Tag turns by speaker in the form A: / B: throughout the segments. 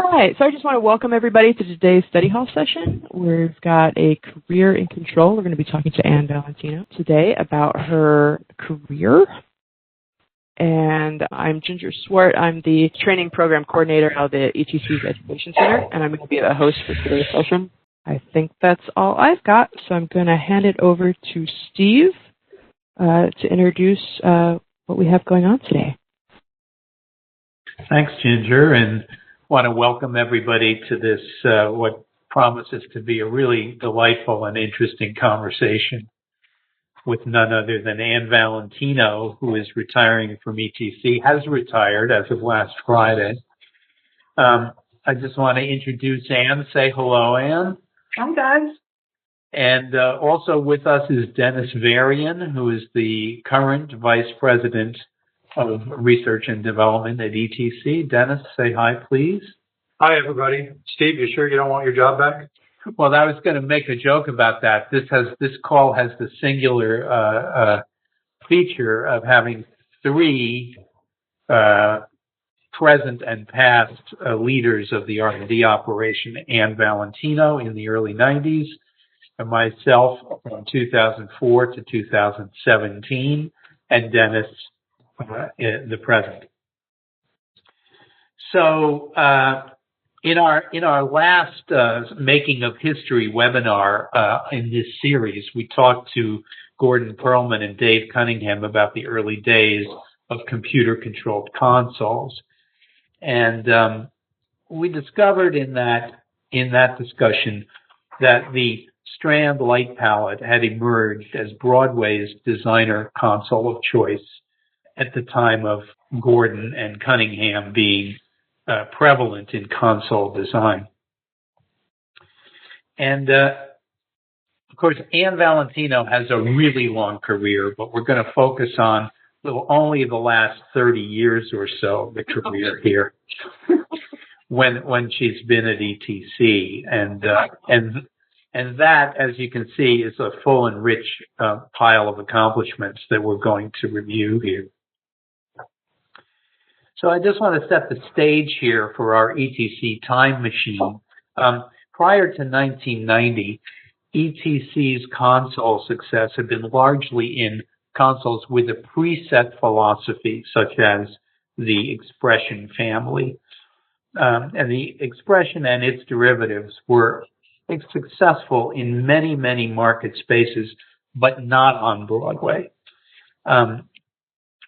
A: Hi, so I just want to welcome everybody to today's study hall session. We've got a career in control. We're going to be talking to Anne Valentino today about her career. And I'm Ginger Swart. I'm the training program coordinator of the ETC's Education Center, and I'm going to be the host for today's session. I think that's all I've got, so I'm going to hand it over to Steve to introduce what we have going on today.
B: Thanks, Ginger, and want to welcome everybody to this, what promises to be a really delightful and interesting conversation with none other than Anne Valentino, who is retiring from ETC, has retired as of last Friday. I just want to introduce Anne. Say hello, Anne.
C: Hi, guys.
B: And also with us is Dennis Varian, who is the current Vice President of Research and Development at ETC. Dennis, say hi, please.
D: Hi, everybody. Steve, you sure you don't want your job back?
B: Well, I was going to make a joke about that. This call has the singular feature of having three present and past leaders of the R&D operation: Anne Valentino in the early 90s, and myself from 2004 to 2017, and Dennis in the present. So in our last Making of History webinar in this series, we talked to Gordon Perlman and Dave Cunningham about the early days of computer-controlled consoles. And we discovered in that discussion that the Strand light palette had emerged as Broadway's designer console of choice at the time of Gordon and Cunningham being prevalent in console design. And of course, Anne Valentino has a really long career, but we're going to focus on only the last 30 years or so of the career here when she's been at ETC. And that, as you can see, is a full and rich pile of accomplishments that we're going to review here. So I just want to set the stage here for our ETC time machine. Prior to 1990, ETC's console success had been largely in consoles with a preset philosophy, such as the expression family. And the expression and its derivatives were successful in many, many market spaces, but not on Broadway.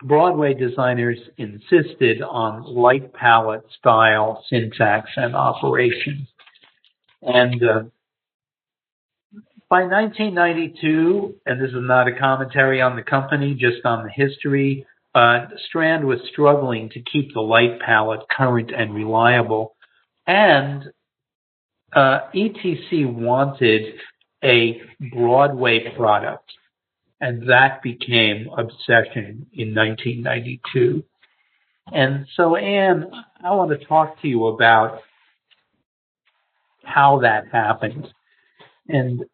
B: Broadway designers insisted on light palette style, syntax, and operation. And by 1992, and this is not a commentary on the company, just on the history, Strand was struggling to keep the light palette current and reliable. And ETC wanted a Broadway product, and that became Obsession in 1992. And so, Anne, I want to talk to you about how that happened. And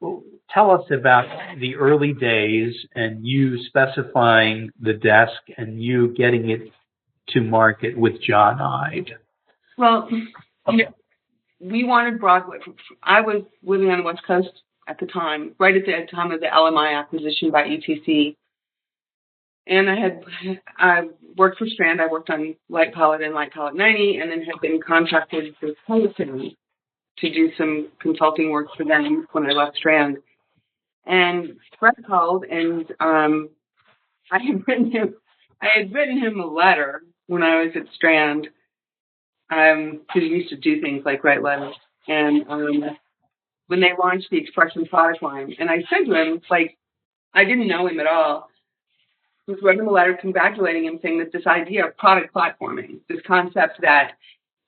B: tell us about the early days and you specifying the desk and you getting it to market with John Ide.
C: Well, we wanted Broadway. I was living on the West Coast at the time, right at the time of the LMI acquisition by ETC. And I worked for Strand. I worked on Light Palette and Light Palette 90, and then had been contracted with Complexities to do some consulting work for them when I left Strand. And Fred called, and I had written him a letter when I was at Strand, because he used to do things like write letters. And when they launched the Expression product line, and I said to him, I didn't know him at all. I was writing him a letter congratulating him, saying that this idea of product platforming, this concept that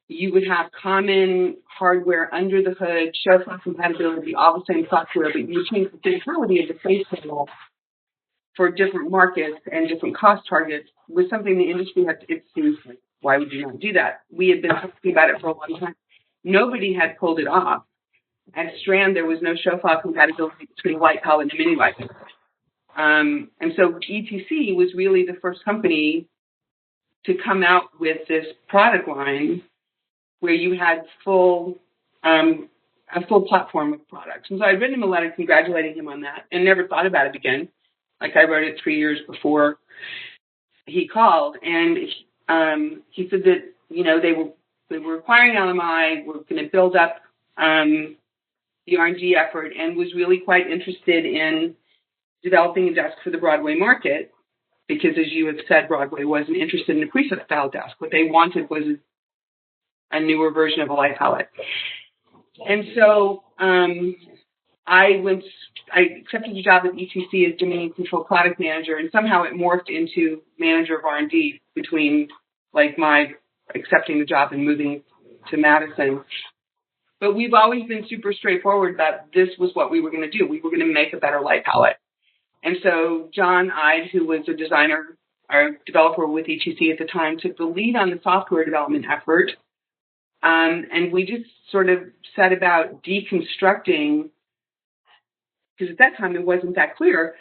C: you would have common hardware under the hood, show compatibility, all the same software, but you change the physicality of the face panel for different markets and different cost targets was something the industry had to get seriously. Why would you not do that? We had been talking about it for a long time. Nobody had pulled it off. At Strand, there was no show file compatibility between Light Palette and Mini Light. And so ETC was really the first company to come out with this product line where you had a full platform of products. And so I'd written him a letter congratulating him on that and never thought about it again. Like I wrote it 3 years before he called, and he said that, you know, they were acquiring LMI, were going to build up the R&D effort, and was really quite interested in developing a desk for the Broadway market, because, as you have said, Broadway wasn't interested in a preset style desk. What they wanted was a newer version of a light palette. And so I accepted a job at ETC as Dominion Control Product Manager, and somehow it morphed into Manager of R&D between like my accepting the job and moving to Madison. But we've always been super straightforward that this was what we were going to do. We were going to make a better light palette. And so John Ide, who was a designer or developer with ETC at the time, took the lead on the software development effort. And we just sort of set about deconstructing, because at that time it wasn't that clear,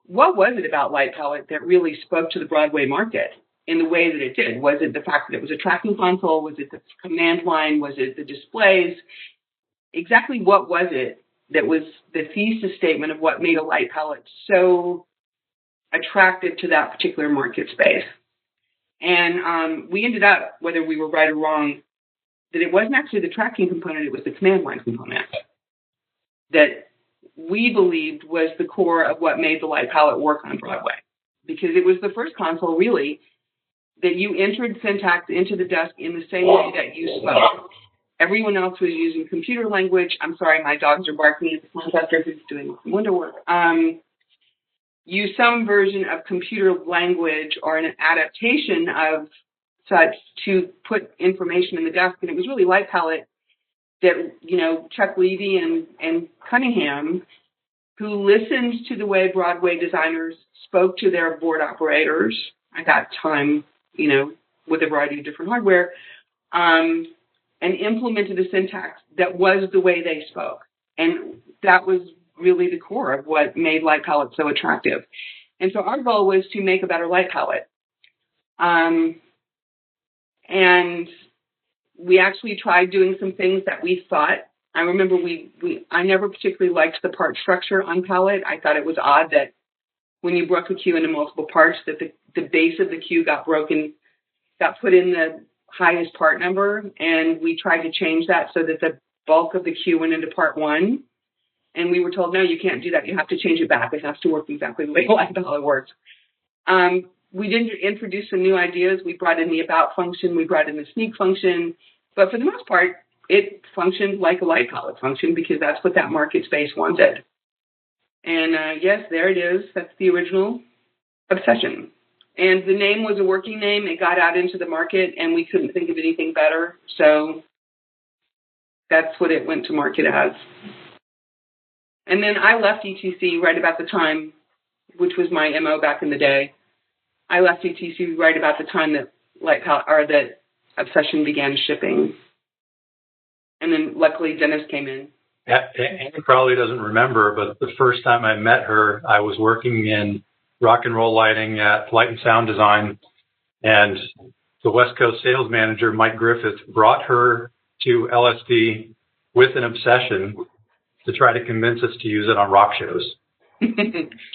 C: what was it about light palette that really spoke to the Broadway market in the way that it did? Was it the fact that it was a tracking console? Was it the command line? Was it the displays? Exactly what was it that was the thesis statement of what made a light palette so attractive to that particular market space? And we ended up, whether we were right or wrong, that it wasn't actually the tracking component, it was the command line component that we believed was the core of what made the light palette work on Broadway. Because it was the first console, really, that you entered syntax into the desk in the same way that you spoke. Everyone else was using computer language. I'm sorry, my dogs are barking at the contractor who's doing window work. Use some version of computer language or an adaptation of such to put information in the desk. And it was really light palette that, you know, Chuck Levy and Cunningham, who listened to the way Broadway designers spoke to their board operators at that time, you know, with a variety of different hardware, and implemented a syntax that was the way they spoke. And that was really the core of what made light palette so attractive. And so our goal was to make a better light palette. And we actually tried doing some things that we thought, I remember I never particularly liked the part structure on palette. I thought it was odd that when you broke a cue into multiple parts, that the base of the cue got put in the highest part number. And we tried to change that so that the bulk of the cue went into part one. And we were told, no, you can't do that. You have to change it back. It has to work exactly the way light palette works. We did introduce some new ideas. We brought in the about function. We brought in the sneak function. But for the most part, it functioned like a light palette function because that's what that market space wanted. And yes, there it is. That's the original Obsession. And the name was a working name. It got out into the market, and we couldn't think of anything better. So that's what it went to market as. And then I left ETC right about the time, which was my MO back in the day. I left ETC right about the time that that Obsession began shipping. And then luckily Dennis came in.
D: Anne probably doesn't remember, but the first time I met her, I was working in rock and roll lighting at Light and Sound Design, and the West Coast sales manager, Mike Griffith, brought her to LSD with an Obsession to try to convince us to use it on rock shows.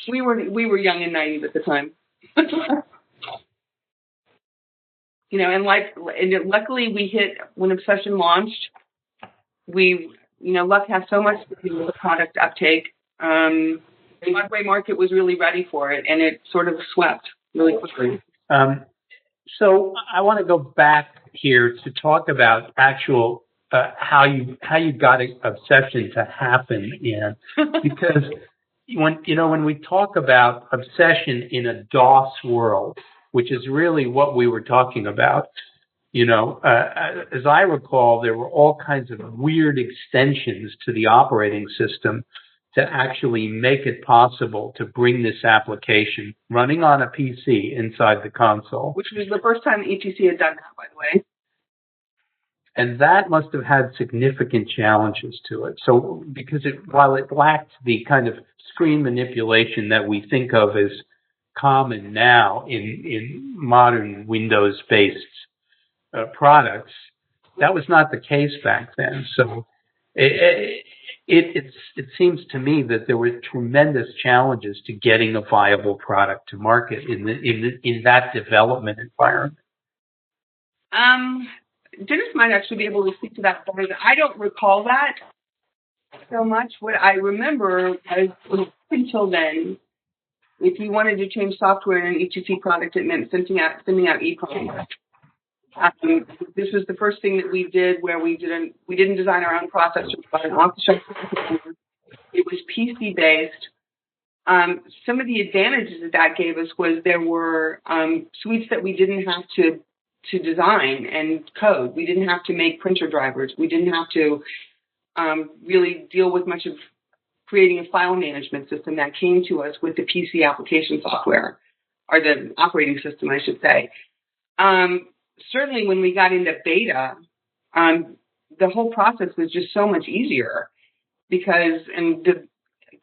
C: We were young and naive at the time. You know, and luckily we hit when Obsession launched. Luck has so much to do with the product uptake. The Broadway market was really ready for it, and it sort of swept really quickly.
B: So I want to go back here to talk about actual how you got Obsession to happen, Anne, because when we talk about Obsession in a DOS world, which is really what we were talking about, as I recall, there were all kinds of weird extensions to the operating system to actually make it possible to bring this application running on a PC inside the console.
C: Which was the first time ETC had done that, by the way.
B: And that must have had significant challenges to it. So, because while it lacked the kind of screen manipulation that we think of as common now in modern Windows-based products, that was not the case back then. So it seems to me that there were tremendous challenges to getting a viable product to market in that development environment.
C: Dennis might actually be able to speak to that better. I don't recall that so much. What I remember was until then, if you wanted to change software in an ETC product, it meant sending out EPROM. This was the first thing that we did where we didn't design our own processor, but an off-the-shelf processor. It was PC based. Some of the advantages that gave us was there were suites that we didn't have to design and code. We didn't have to make printer drivers. We didn't have to really deal with much of creating a file management system that came to us with the PC application software, or the operating system, I should say. Certainly when we got into beta, the whole process was just so much easier because,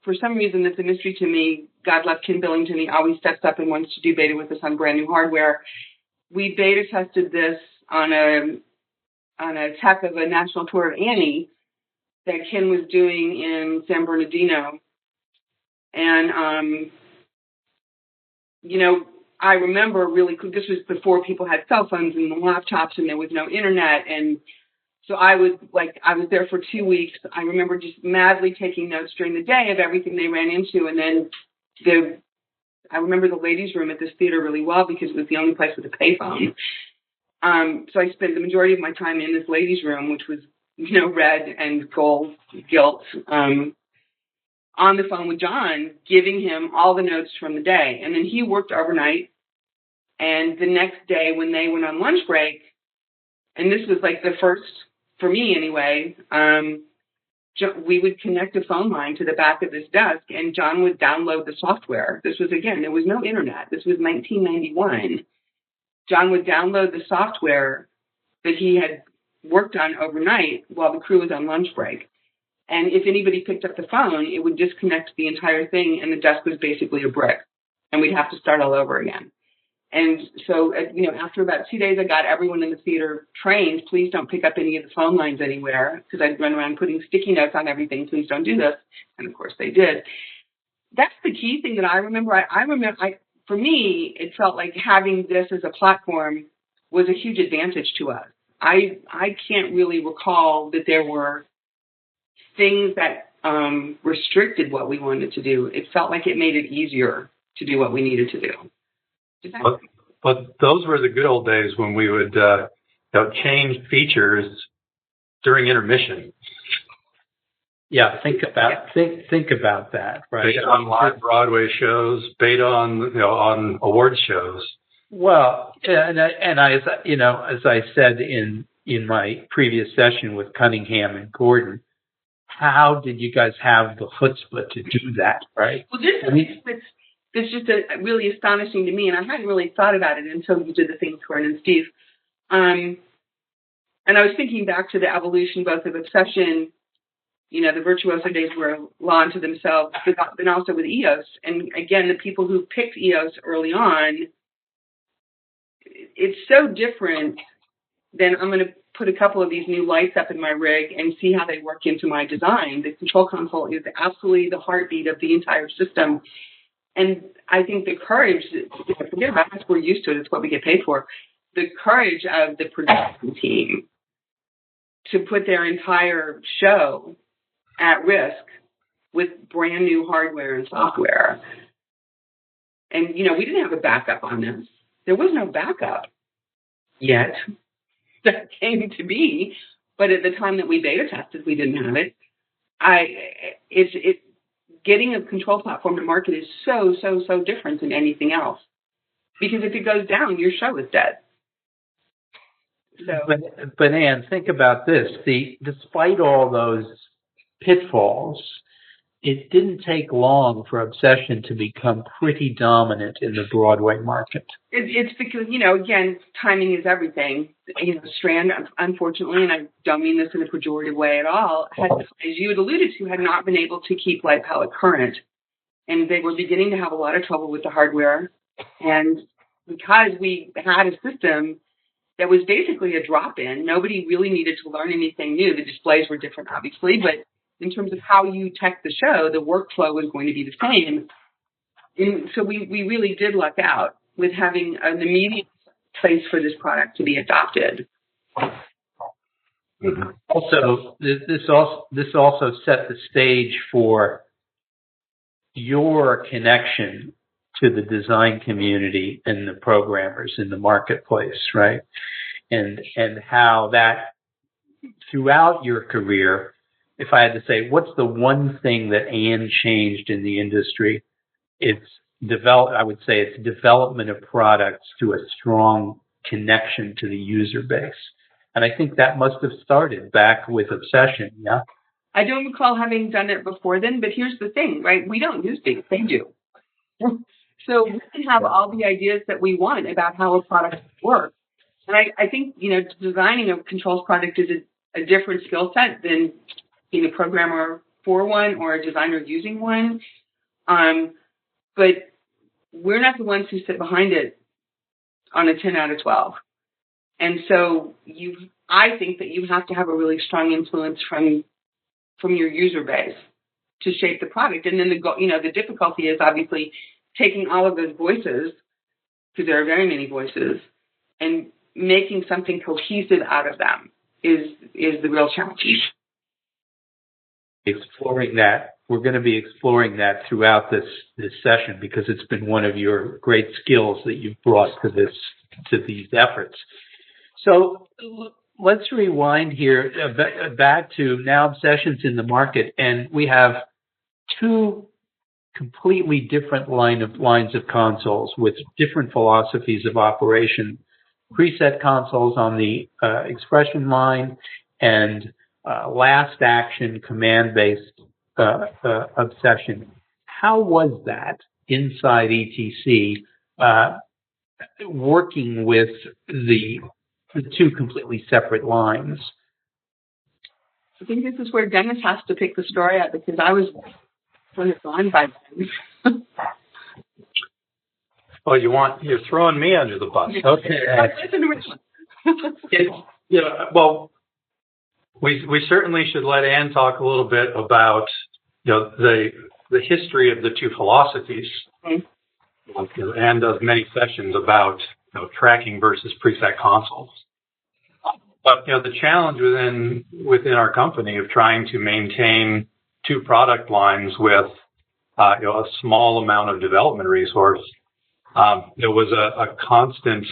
C: for some reason, that's a mystery to me. God love Ken Billington. He always steps up and wants to do beta with us on brand new hardware. We beta tested this on a tech of a national tour of Annie that Ken was doing in San Bernardino. And, I remember this was before people had cell phones and laptops and there was no internet. And so I was there for 2 weeks. I remember just madly taking notes during the day of everything they ran into. And then I remember the ladies' room at this theater really well because it was the only place with a payphone. So I spent the majority of my time in this ladies' room, which was, red and gold gilt, on the phone with John, giving him all the notes from the day. And then he worked overnight. And the next day when they went on lunch break, and this was like the first, for me anyway, we would connect a phone line to the back of his desk and John would download the software. This was, again, there was no internet. This was 1991. John would download the software that he had worked on overnight while the crew was on lunch break. And if anybody picked up the phone, it would disconnect the entire thing and the desk was basically a brick. And we'd have to start all over again. And so, after about 2 days, I got everyone in the theater trained. Please don't pick up any of the phone lines anywhere because I'd run around putting sticky notes on everything. Please don't do this. And, of course, they did. That's the key thing that I remember. For me, it felt like having this as a platform was a huge advantage to us. I can't really recall that there were things that restricted what we wanted to do. It felt like it made it easier to do what we needed to do.
D: But those were the good old days when we would change features during intermission.
B: Yeah, think about that, right?
D: Beta on live Broadway shows, beta on awards shows.
B: Well, and as I said in my previous session with Cunningham and Gordon, how did you guys have the chutzpah to do that, right?
C: Well, it's just really astonishing to me, and I hadn't really thought about it until you did the thing with Gordon and Steve. And I was thinking back to the evolution both of Obsession, the virtuoso days were law unto themselves, but also with Eos. And again, the people who picked Eos early on, it's so different than I'm going to put a couple of these new lights up in my rig and see how they work into my design. The control console is absolutely the heartbeat of the entire system. And I think the courage, forget about us, we're used to it, it's what we get paid for. The courage of the production team to put their entire show at risk with brand new hardware and software. And, we didn't have a backup on this. There was no backup yet that came to be. But at the time that we beta tested, we didn't have it. Getting a control platform to market is so different than anything else. Because if it goes down, your show is dead. So.
B: But Anne, think about this. Despite all those pitfalls, it didn't take long for Obsession to become pretty dominant in the Broadway market.
C: It's because, again, timing is everything. Strand, unfortunately, and I don't mean this in a pejorative way at all, as you had alluded to, had not been able to keep light pellet current. And they were beginning to have a lot of trouble with the hardware. And because we had a system that was basically a drop-in. Nobody really needed to learn anything new. The displays were different, obviously, but in terms of how you tech the show, the workflow was going to be the same. And so we really did luck out with having an immediate place for this product to be adopted.
B: Also, this also set the stage for your connection to the design community and the programmers in the marketplace, right? And how that throughout your career, if I had to say, what's the one thing that Anne changed in the industry? I would say it's development of products to a strong connection to the user base. And I think that must have started back with Obsession, yeah?
C: I don't recall having done it before then, but here's the thing, right? We don't use these, they do. So we can have all the ideas that we want about how a product works. And I think, designing a controls product is a different skill set than being a programmer for one or a designer using one. But we're not the ones who sit behind it on a 10 out of 12. And so I think that you have to have a really strong influence from your user base to shape the product. And then the difficulty is obviously taking all of those voices, because there are very many voices, and making something cohesive out of them is the real challenge.
B: Exploring that. We're going to be exploring that throughout this session because it's been one of your great skills that you've brought to these efforts. So let's rewind here back to now Obsession's in the market, and we have two completely different lines of consoles with different philosophies of operation. Preset consoles on the expression line and last action command-based Obsession. How was that inside ETC working with the two completely separate lines?
C: I think this is where Dennis has to pick the story up because I was on by then.
D: Well, you're throwing me under the bus. Okay. Well, we certainly should let Anne talk a little bit about the history of the two philosophies. Mm-hmm. Anne does many sessions about tracking versus preset consoles. But the challenge within our company of trying to maintain two product lines with a small amount of development resource, there was a constant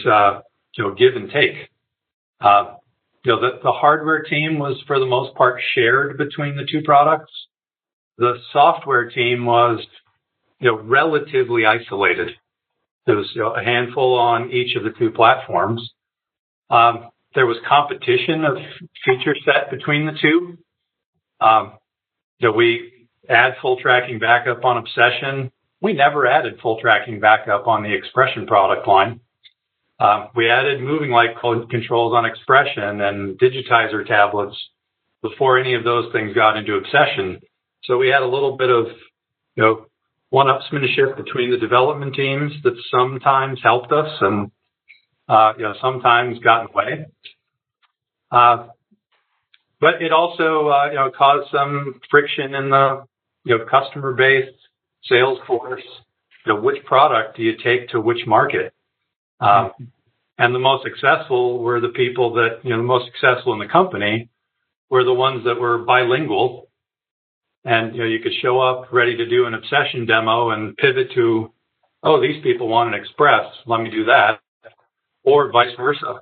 D: give and take. The hardware team was for the most part shared between the two products. The software team was relatively isolated. There was a handful on each of the two platforms. There was competition of feature set between the two. We add full tracking backup on Obsession. We never added full tracking backup on the Expression product line. We added moving light controls on Expression and digitizer tablets before any of those things got into Obsession. So we had a little bit of, one-upsmanship between the development teams that sometimes helped us and, sometimes got in the way. But it also, caused some friction in the, customer base, sales force. Which product do you take to which market? And the most successful were the people that, the most successful in the company were the ones that were bilingual. And, you could show up ready to do an Obsession demo and pivot to, these people want an Express. Let me do that. Or vice versa.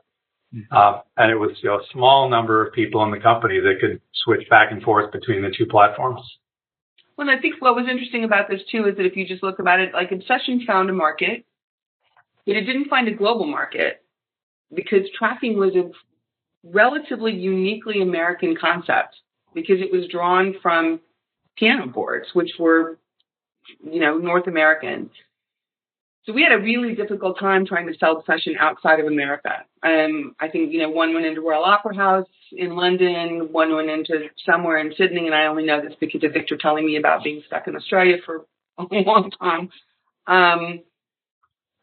D: And it was a small number of people in the company that could switch back and forth between the two platforms.
C: Well, I think what was interesting about this, too, is that if you just look about it, like Obsession found a market, but it didn't find a global market because tracking was a relatively uniquely American concept because it was drawn from piano boards, which were, North American. So we had a really difficult time trying to sell Obsession outside of America. I think, one went into Royal Opera House in London, one went into somewhere in Sydney, and I only know this because of Victor telling me about being stuck in Australia for a long time.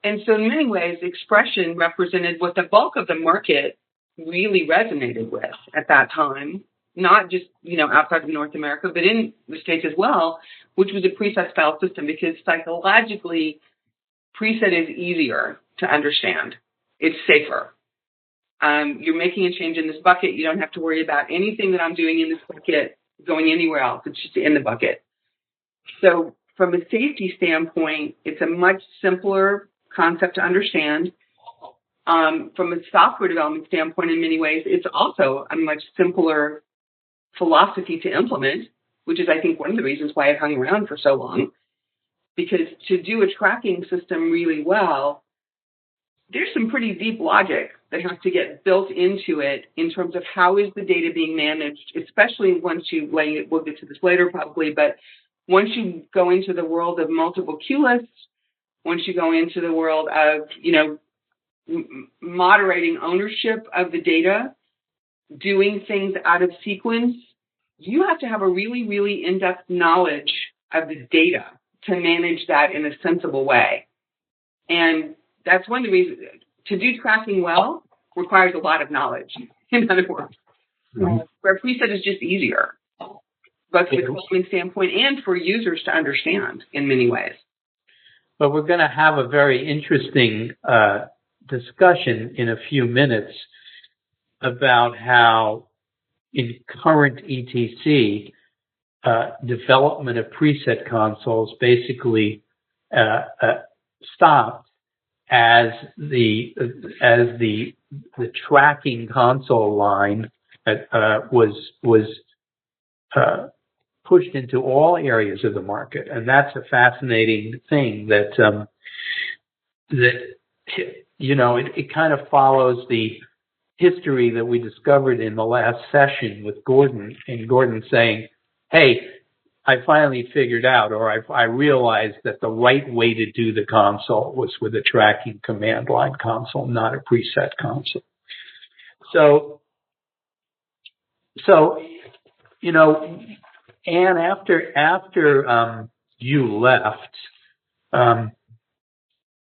C: And so in many ways, expression represented what the bulk of the market really resonated with at that time, not just, outside of North America, but in the States as well, which was a preset style system, because psychologically, preset is easier to understand. It's safer. You're making a change in this bucket. You don't have to worry about anything that I'm doing in this bucket going anywhere else. It's just in the bucket. So from a safety standpoint, it's a much simpler concept to understand. From a software development standpoint, in many ways, it's also a much simpler philosophy to implement, which is, I think, one of the reasons why it hung around for so long. Because to do a tracking system really well, there's some pretty deep logic that has to get built into it in terms of how is the data being managed, especially once we'll get to this later probably, but once you go into the world of multiple queue lists, once you go into the world of, moderating ownership of the data, doing things out of sequence, you have to have a really, really in-depth knowledge of the data to manage that in a sensible way. And that's one of the reasons. To do tracking well requires a lot of knowledge, in other words, where preset is just easier, both from a development standpoint and for users to understand in many ways.
B: But we're going to have a very interesting discussion in a few minutes about how in current ETC, development of preset consoles basically stopped as the tracking console line was pushed into all areas of the market, and that's a fascinating thing. That it kind of follows the history that we discovered in the last session with Gordon, and Gordon saying, "Hey, I finally figured out, or I realized that the right way to do the console was with a tracking command line console, not a preset console." So Anne, after you left,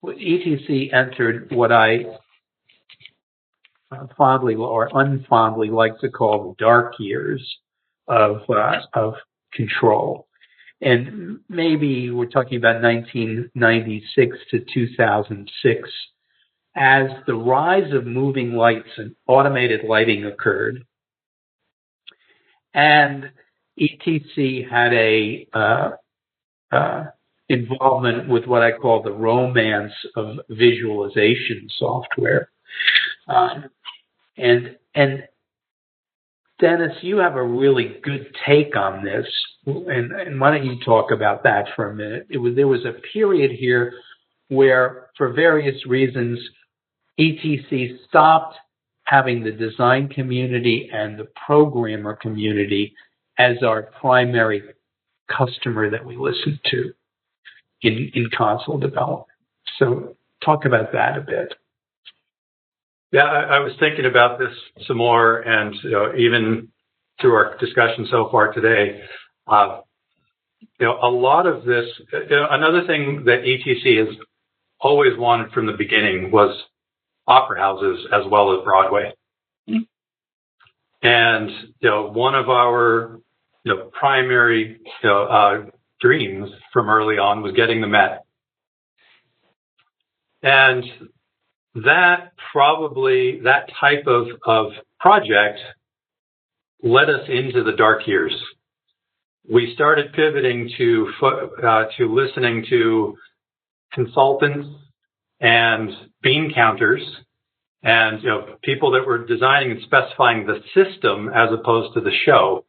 B: ETC entered what I fondly or unfondly like to call the dark years of control. And maybe we're talking about 1996 to 2006, as the rise of moving lights and automated lighting occurred, and ETC had a involvement with what I call the romance of visualization software. And Dennis, you have a really good take on this, and why don't you talk about that for a minute? There was a period here where, for various reasons, ETC stopped having the design community and the programmer community as our primary customer that we listened to in console development. So talk about that a bit.
D: Yeah, I was thinking about this some more, and even through our discussion so far today, a lot of this. Another thing that ETC has always wanted from the beginning was opera houses as well as Broadway. Mm-hmm. And one of our primary dreams from early on was getting the Met, and that type of project led us into the dark years. We started pivoting to listening to consultants and bean counters and people that were designing and specifying the system as opposed to the show.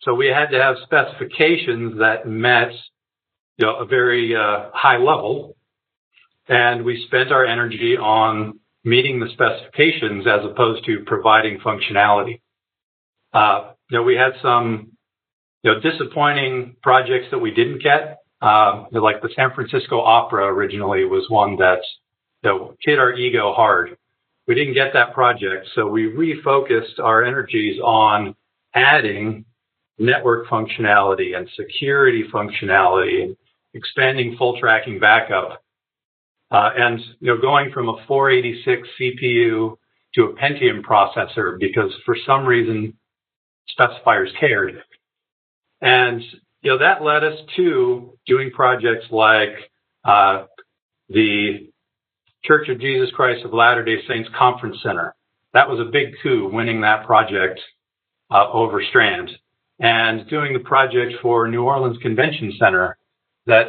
D: So we had to have specifications that met a very high level. And we spent our energy on meeting the specifications as opposed to providing functionality. We had some, disappointing projects that we didn't get. Like the San Francisco Opera originally was one that hit our ego hard. We didn't get that project, so we refocused our energies on adding network functionality and security functionality and expanding full tracking backup. And going from a 486 CPU to a Pentium processor because for some reason specifiers cared. And that led us to doing projects like the Church of Jesus Christ of Latter-day Saints Conference Center. That was a big coup, winning that project over Strand. And doing the project for New Orleans Convention Center that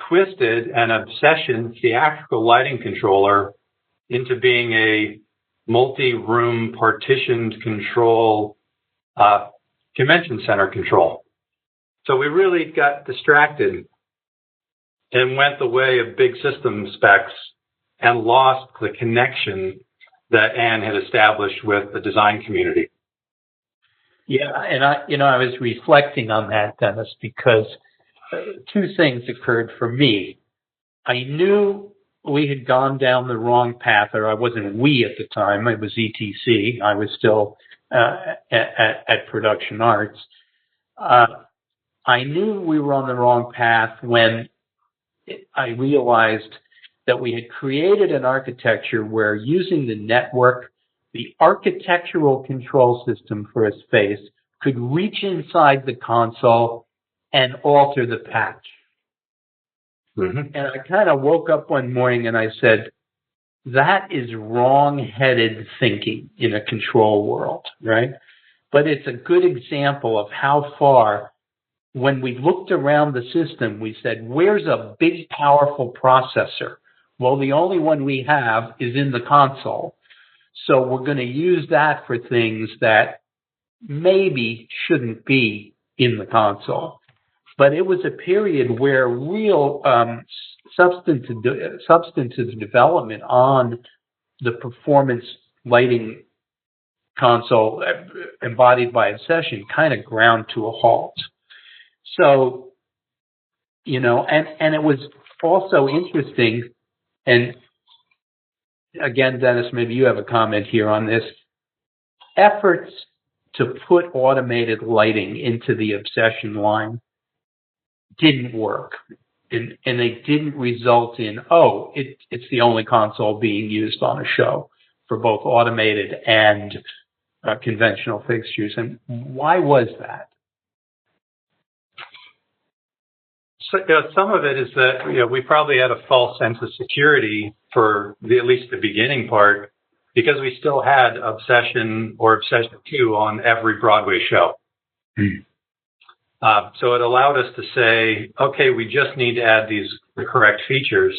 D: twisted an Obsession theatrical lighting controller into being a multi-room partitioned control convention center control. So we really got distracted and went the way of big system specs and lost the connection that Anne had established with the design community.
B: Yeah, and I was reflecting on that, Dennis, because two things occurred for me. I knew we had gone down the wrong path, or I wasn't we at the time, it was ETC. I was still at Production Arts. I knew we were on the wrong path when I realized that we had created an architecture where using the network, the architectural control system for a space could reach inside the console and alter the patch. Mm-hmm. And I kind of woke up one morning and I said, that is wrong-headed thinking in a control world, right? But it's a good example of how far, when we looked around the system, we said, where's a big, powerful processor? Well, the only one we have is in the console. So we're going to use that for things that maybe shouldn't be in the console. But it was a period where real substantive development on the performance lighting console embodied by Obsession kind of ground to a halt. So, and it was also interesting, and again, Dennis, maybe you have a comment here on this, efforts to put automated lighting into the Obsession line didn't work. And they didn't result in, it's the only console being used on a show for both automated and conventional fixtures. And why was that?
D: So, some of it is that we probably had a false sense of security for at least the beginning part, because we still had Obsession or Obsession 2 on every Broadway show. So it allowed us to say, okay, we just need to add the correct features.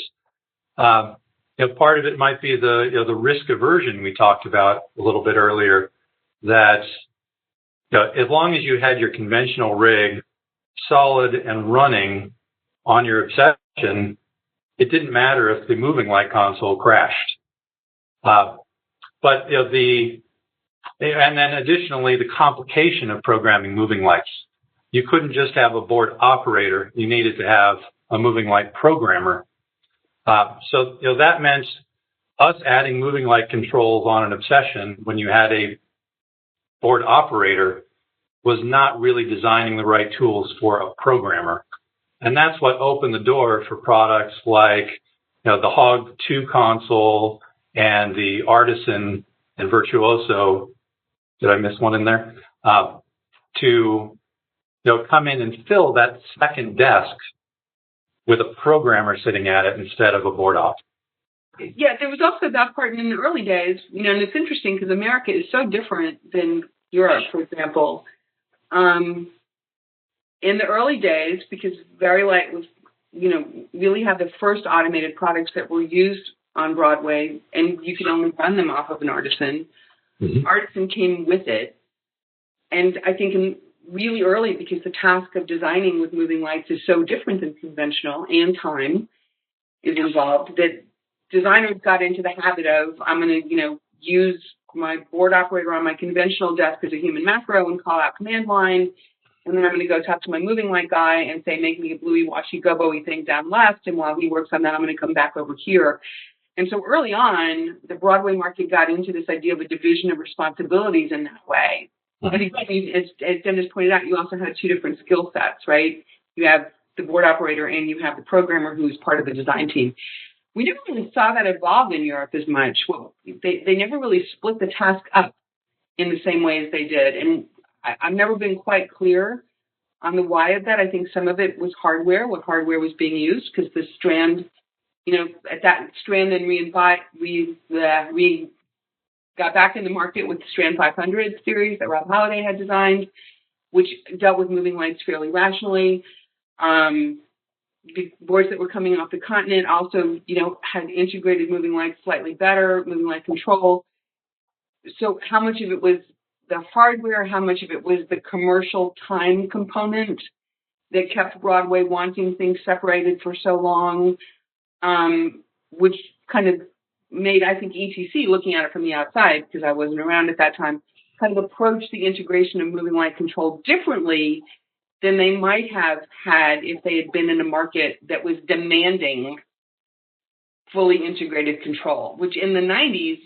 D: Part of it might be the risk aversion we talked about a little bit earlier, that as long as you had your conventional rig solid and running on your Obsession, it didn't matter if the moving light console crashed. But and then additionally, the complication of programming moving lights. You couldn't just have a board operator. You needed to have a moving light programmer. So that meant us adding moving light controls on an Obsession when you had a board operator was not really designing the right tools for a programmer. And that's what opened the door for products like the Hog 2 console and the Artisan and Virtuoso. Did I miss one in there? To come in and fill that second desk with a programmer sitting at it instead of a board op.
C: Yeah, there was also that part in the early days, and it's interesting because America is so different than Europe, for example. In the early days, because Vari-Light was, really had the first automated products that were used on Broadway, and you could only run them off of an Artisan. Mm-hmm. Artisan came with it. And I think really early, because the task of designing with moving lights is so different than conventional, and time is involved, that designers got into the habit of, I'm going to, use my board operator on my conventional desk as a human macro and call out command line. And then I'm going to go talk to my moving light guy and say, make me a bluey, washy, gubbo-y thing down left. And while he works on that, I'm going to come back over here. And so early on, the Broadway market got into this idea of a division of responsibilities in that way. But as Dennis pointed out, you also had two different skill sets, right? You have the board operator and you have the programmer who's part of the design team. we never really saw that evolve in Europe as much. Well, they never really split the task up in the same way as they did. And I've never been quite clear on the why of that. I think some of it was hardware, what hardware was being used, because the Strand, at that Strand then we got back in the market with the Strand 500 series that Rob Halliday had designed, which dealt with moving lights fairly rationally. The boards that were coming off the continent also, had integrated moving lights slightly better, moving light control. So how much of it was the hardware, how much of it was the commercial time component that kept Broadway wanting things separated for so long, which kind of made, I think, ETC, looking at it from the outside, because I wasn't around at that time, kind of approach the integration of moving light control differently than they might have had if they had been in a market that was demanding fully integrated control, which in the 90s,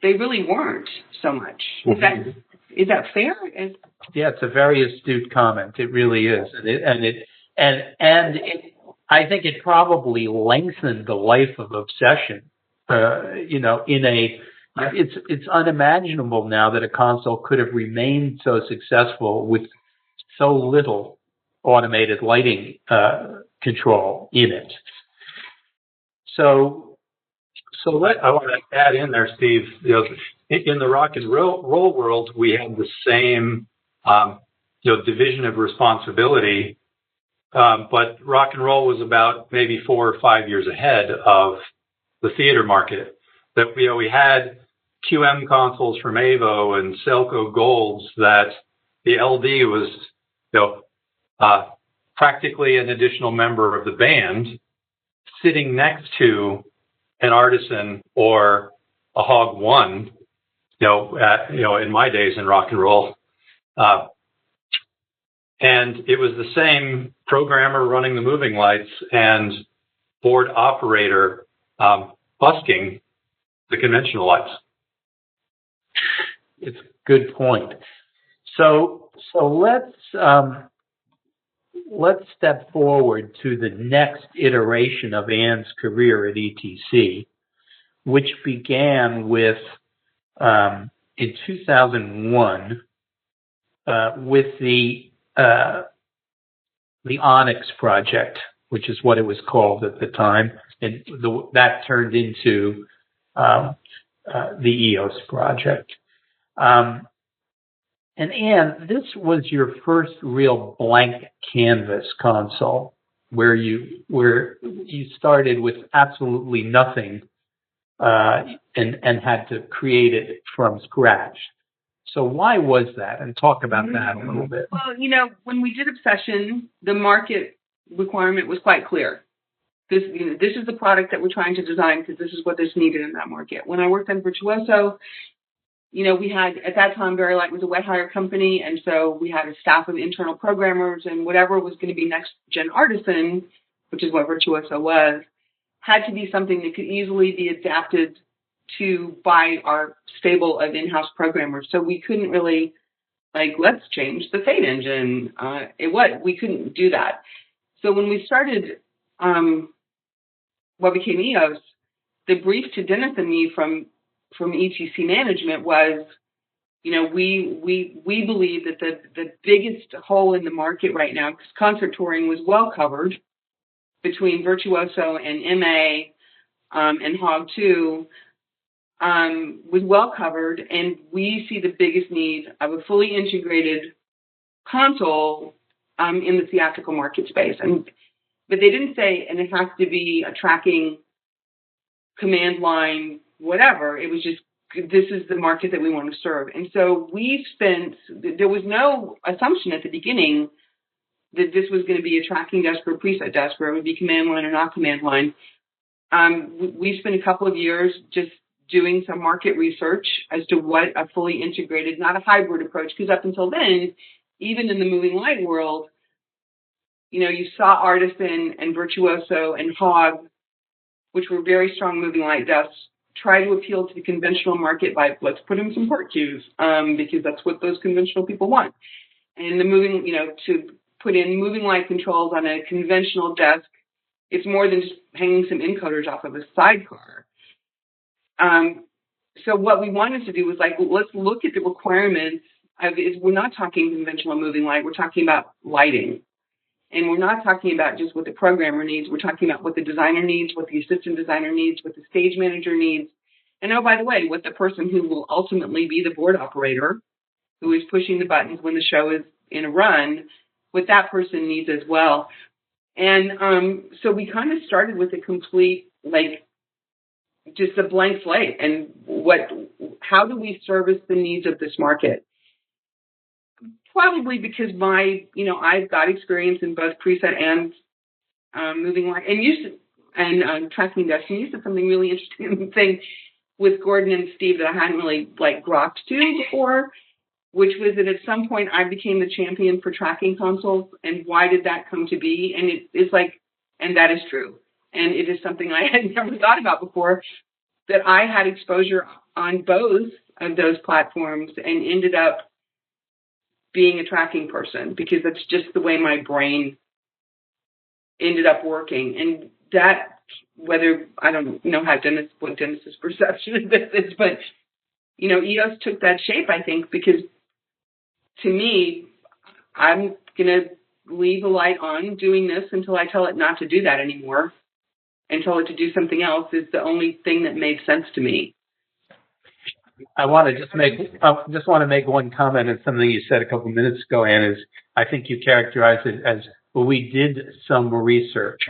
C: they really weren't so much. Is that fair?
B: Yeah, it's a very astute comment. It really is, and I think it probably lengthened the life of Obsession. It's unimaginable now that a console could have remained so successful with so little automated lighting control in it. So
D: I want to add in there, Steve. In the rock and roll world, we had the same, division of responsibility. But rock and roll was about maybe 4 or 5 years ahead of the theater market. That we had QM consoles from Avo and Selco Golds that the LD was, practically an additional member of the band sitting next to an Artisan or a Hog One, in my days in rock and roll. And it was the same programmer running the moving lights and board operator busking the conventional lights.
B: It's a good point. So let's step forward to the next iteration of Anne's career at ETC, which began with in 2001 with the Onyx project, which is what it was called at the time, and that turned into the Eos project. And Anne, this was your first real blank canvas console, where you started with absolutely nothing and had to create it from scratch. So why was that? And talk about that a little bit.
C: Well, when we did Obsession, the market requirement was quite clear. This is the product that we're trying to design because this is what is needed in that market. When I worked on Virtuoso, we had, at that time, Very Light was a wet hire company, and so we had a staff of internal programmers, and whatever was going to be next gen Artisan, which is what Virtuoso was, had to be something that could easily be adapted to by our stable of in-house programmers. So we couldn't really, let's change the Fate engine. We couldn't do that. So when we started what became Eos, the brief to Dennis and me from ETC management was, we believe that the biggest hole in the market right now, because concert touring was well covered between Virtuoso and MA and Hog 2, was well covered, and we see the biggest need of a fully integrated console in the theatrical market space. But they didn't say, and it has to be a tracking command line, whatever. It was just, this is the market that we want to serve. And so there was no assumption at the beginning that this was going to be a tracking desk or a preset desk, where it would be command line or not command line. We spent a couple of years just doing some market research as to what a fully integrated, not a hybrid approach, because up until then, even in the moving light world, you saw Artisan and Virtuoso and Hog, which were very strong moving light desks, try to appeal to the conventional market by, let's put in some port queues, because that's what those conventional people want. And to put in moving light controls on a conventional desk It's more than just hanging some encoders off of a sidecar. So what we wanted to do was like, let's look at the requirements. We're not talking conventional moving light. We're talking about lighting. And we're not talking about just what the programmer needs. We're talking about what the designer needs, what the assistant designer needs, what the stage manager needs. And oh, by the way, what the person who will ultimately be the board operator, who is pushing the buttons when the show is in a run, what that person needs as well. And so we kind of started with a complete, like, just a blank slate. And how do we service the needs of this market? Probably because I've got experience in both preset and moving light and tracking destiny. You said something really interesting thing with Gordon and Steve that I hadn't really grokked to before, which was that at some point I became the champion for tracking consoles. And why did that come to be? And it's like, and that is true. And it is something I had never thought about before, that I had exposure on both of those platforms and ended up being a tracking person, because that's just the way my brain ended up working. And that, whether, I don't know what Dennis's perception of this is, but, EOS took that shape, I think, because to me, I'm going to leave a light on doing this until I tell it not to do that anymore, and tell it to do something else is the only thing that made sense to me.
B: I just want to make one comment on something you said a couple of minutes ago, Anne. Is I think you characterized it as, well, we did some research.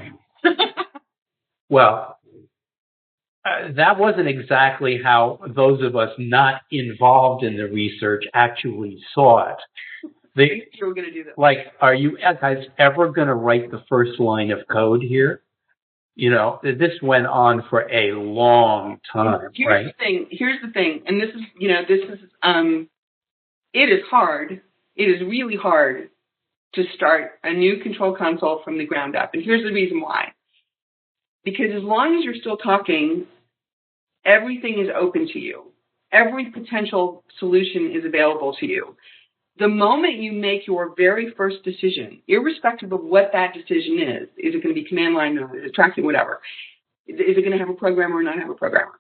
B: Well, that wasn't exactly how those of us not involved in the research actually saw it.
C: You were going to do that.
B: Like, are you guys ever going to write the first line of code here? This went on for a long time, right?
C: Here's the thing. And this is, it is hard. It is really hard to start a new control console from the ground up. And here's the reason why. Because as long as you're still talking, everything is open to you. Every potential solution is available to you. The moment you make your very first decision, irrespective of what that decision is it going to be command line, is it tracking, whatever? Is it going to have a programmer or not have a programmer?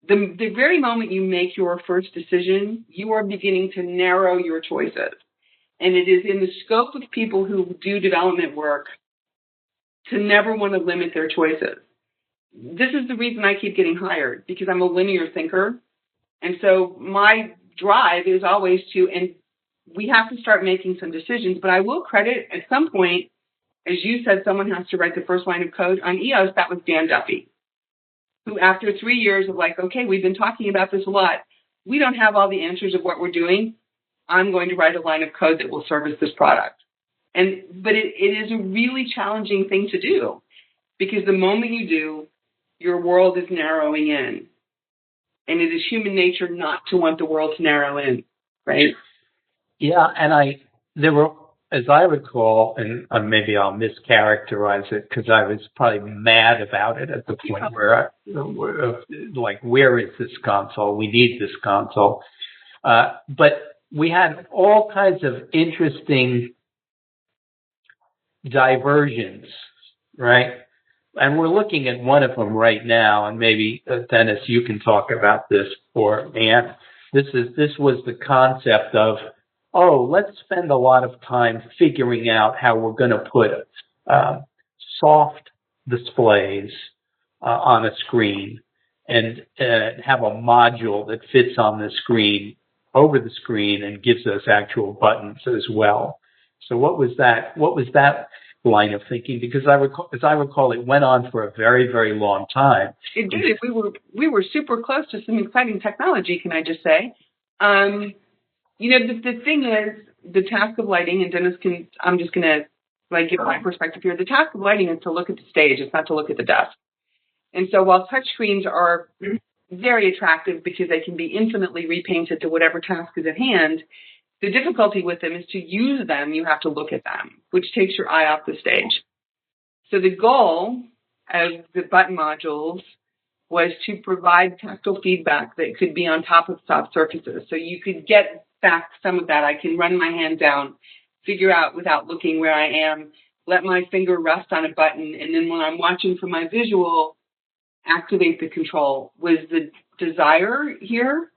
C: The very moment you make your first decision, you are beginning to narrow your choices. And it is in the scope of people who do development work to never want to limit their choices. This is the reason I keep getting hired, because I'm a linear thinker. And so my drive is always and we have to start making some decisions, but I will credit at some point, as you said, someone has to write the first line of code. On EOS, that was Dan Duffy, who after 3 years of okay, we've been talking about this a lot. We don't have all the answers of what we're doing. I'm going to write a line of code that will service this product. But it is a really challenging thing to do, because the moment you do, your world is narrowing in. And it is human nature not to want the world to narrow in, right?
B: Yeah, and there were, as I recall, and maybe I'll mischaracterize it because I was probably mad about it at the point where where is this console? We need this console. But we had all kinds of interesting diversions, right? And we're looking at one of them right now, and maybe, Dennis, you can talk about this, or Anne. This was the concept of, let's spend a lot of time figuring out how we're going to put soft displays on a screen and have a module that fits on the screen, over the screen, and gives us actual buttons as well. So what was that line of thinking? Because as I recall, it went on for a very, very long time.
C: It did. We were super close to some exciting technology, can I just say? The thing is, the task of lighting, and Dennis I'm just going to give my perspective here. The task of lighting is to look at the stage. It's not to look at the desk. And so while touchscreens are very attractive because they can be infinitely repainted to whatever task is at hand, the difficulty with them is to use them, you have to look at them, which takes your eye off the stage. So the goal of the button modules was to provide tactile feedback that could be on top of soft surfaces. So you could get back some of that. I can run my hand down, figure out without looking where I am, let my finger rest on a button, and then when I'm watching for my visual, activate the control was the desire here.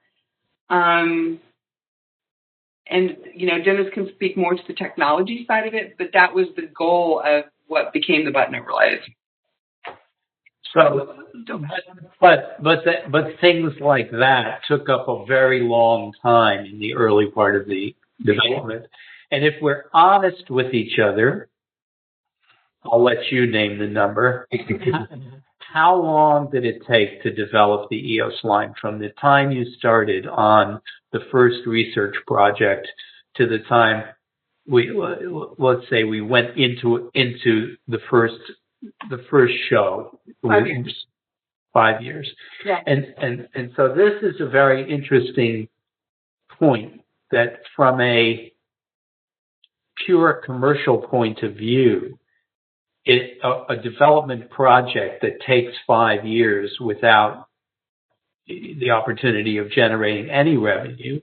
C: And, Dennis can speak more to the technology side of it, but that was the goal of what became the button overlays.
B: So, but things like that took up a very long time in the early part of the development. And if we're honest with each other, I'll let you name the number. How long did it take to develop the EOS line from the time you started on the first research project to the time let's say we went into the first show?
C: 5 years.
B: 5 years.
C: Yeah.
B: And so this is a very interesting point, that from a pure commercial point of view, a development project that takes 5 years without the opportunity of generating any revenue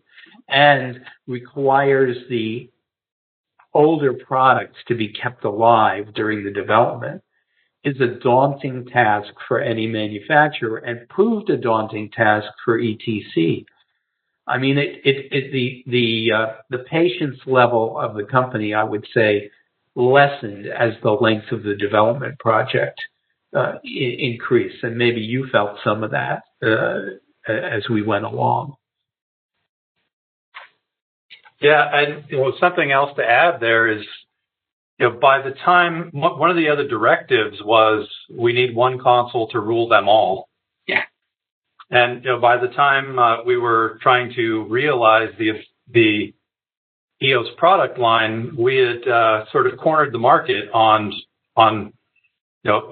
B: and requires the older products to be kept alive during the development is a daunting task for any manufacturer, and proved a daunting task for ETC. I mean, the patience level of the company, I would say, lessened as the length of the development project increased, and maybe you felt some of that as we went along.
D: Yeah, and something else to add there is, by the time, one of the other directives was we need one console to rule them all.
C: Yeah.
D: And by the time we were trying to realize the EOS product line, we had sort of cornered the market on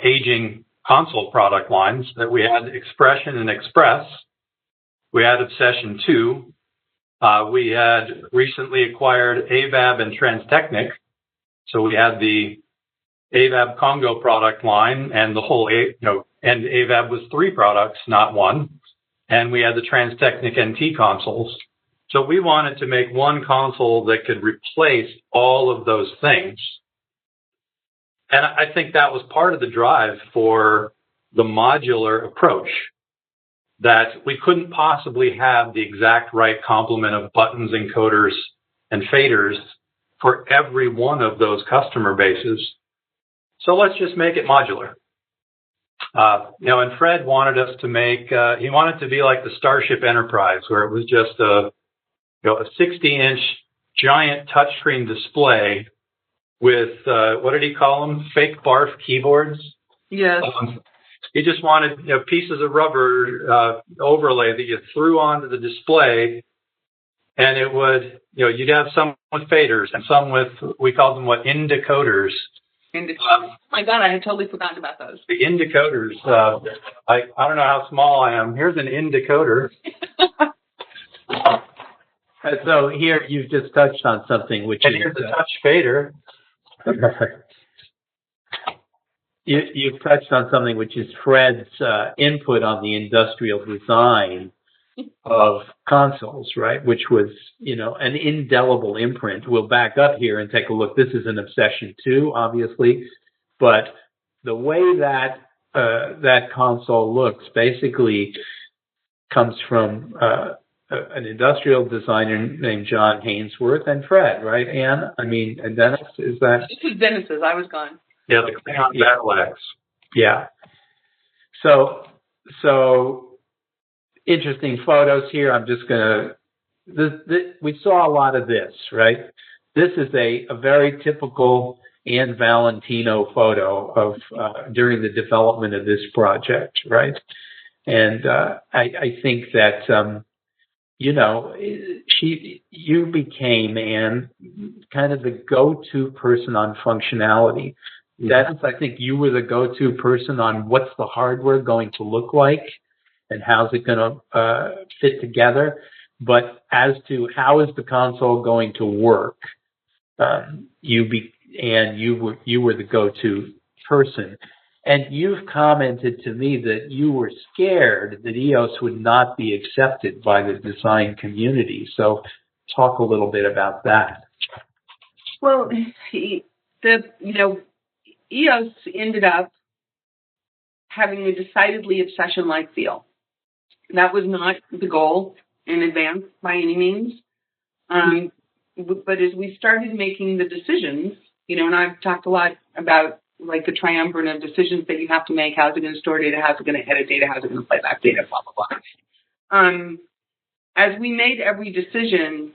D: aging console product lines. That we had Expression and Express, we had Obsession 2, we had recently acquired AVAB and Transtechnik, so we had the AVAB Congo product line, and the whole and AVAB was 3 products, not 1, and we had the Transtechnik NT consoles. So we wanted to make one console that could replace all of those things. And I think that was part of the drive for the modular approach, that we couldn't possibly have the exact right complement of buttons, encoders, and faders for every one of those customer bases. So let's just make it modular. And Fred wanted us to make, he wanted to be like the Starship Enterprise, where it was just a 60-inch giant touchscreen display with, what did he call them? Fake barf keyboards?
C: Yes.
D: He just wanted pieces of rubber overlay that you threw onto the display, and it would, you'd have some with faders and some with, we called them indecoders.
C: Oh my God, I had totally forgotten about those.
D: The indecoders. I don't know how small I am. Here's an indecoder.
B: So here you've just touched on something which
D: and here's the touch fader.
B: You've touched on something which is Fred's input on the industrial design of consoles, right? Which was, an indelible imprint. We'll back up here and take a look. This is an Obsession 2, obviously, but the way that that console looks basically comes from an industrial designer named John Hainsworth and Fred, right, Anne? I mean, and Dennis, is that?
C: This is Dennis's. I was gone.
D: Yeah, the Klingon Battle Axe.
B: Yeah. So interesting photos here. I'm just going to, we saw a lot of this, right? This is a very typical Anne Valentino photo of during the development of this project, right? And I think that, you became, Anne, kind of the go-to person on functionality. Dennis, I think you were the go-to person on what's the hardware going to look like and how's it going to fit together. But as to how is the console going to work, you were the go-to person. And you've commented to me that you were scared that EOS would not be accepted by the design community. So talk a little bit about that.
C: Well, Eos ended up having a decidedly obsession-like feel. That was not the goal in advance by any means. But as we started making the decisions, and I've talked a lot about like the triumvirate of decisions that you have to make. How's it going to store data? How's it going to edit data? How's it going to play back data? Blah, blah, blah. As we made every decision,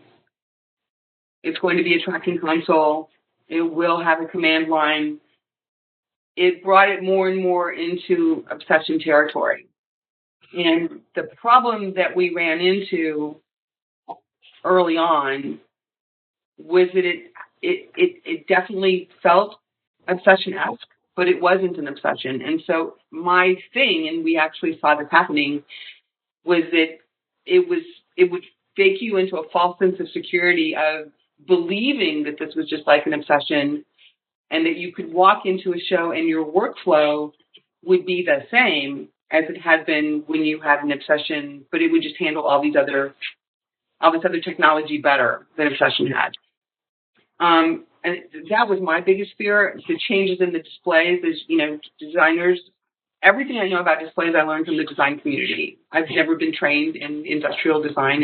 C: it's going to be a tracking console. It will have a command line. It brought it more and more into obsession territory. And the problem that we ran into early on was that it definitely felt obsession-esque, but it wasn't an obsession. And so my thing, and we actually saw this happening, was that it would fake you into a false sense of security of believing that this was just like an obsession, and that you could walk into a show and your workflow would be the same as it had been when you had an obsession, but it would just handle all this other technology better than obsession had. And that was my biggest fear. The changes in the displays, as designers, everything I know about displays I learned from the design community. I've never been trained in industrial design,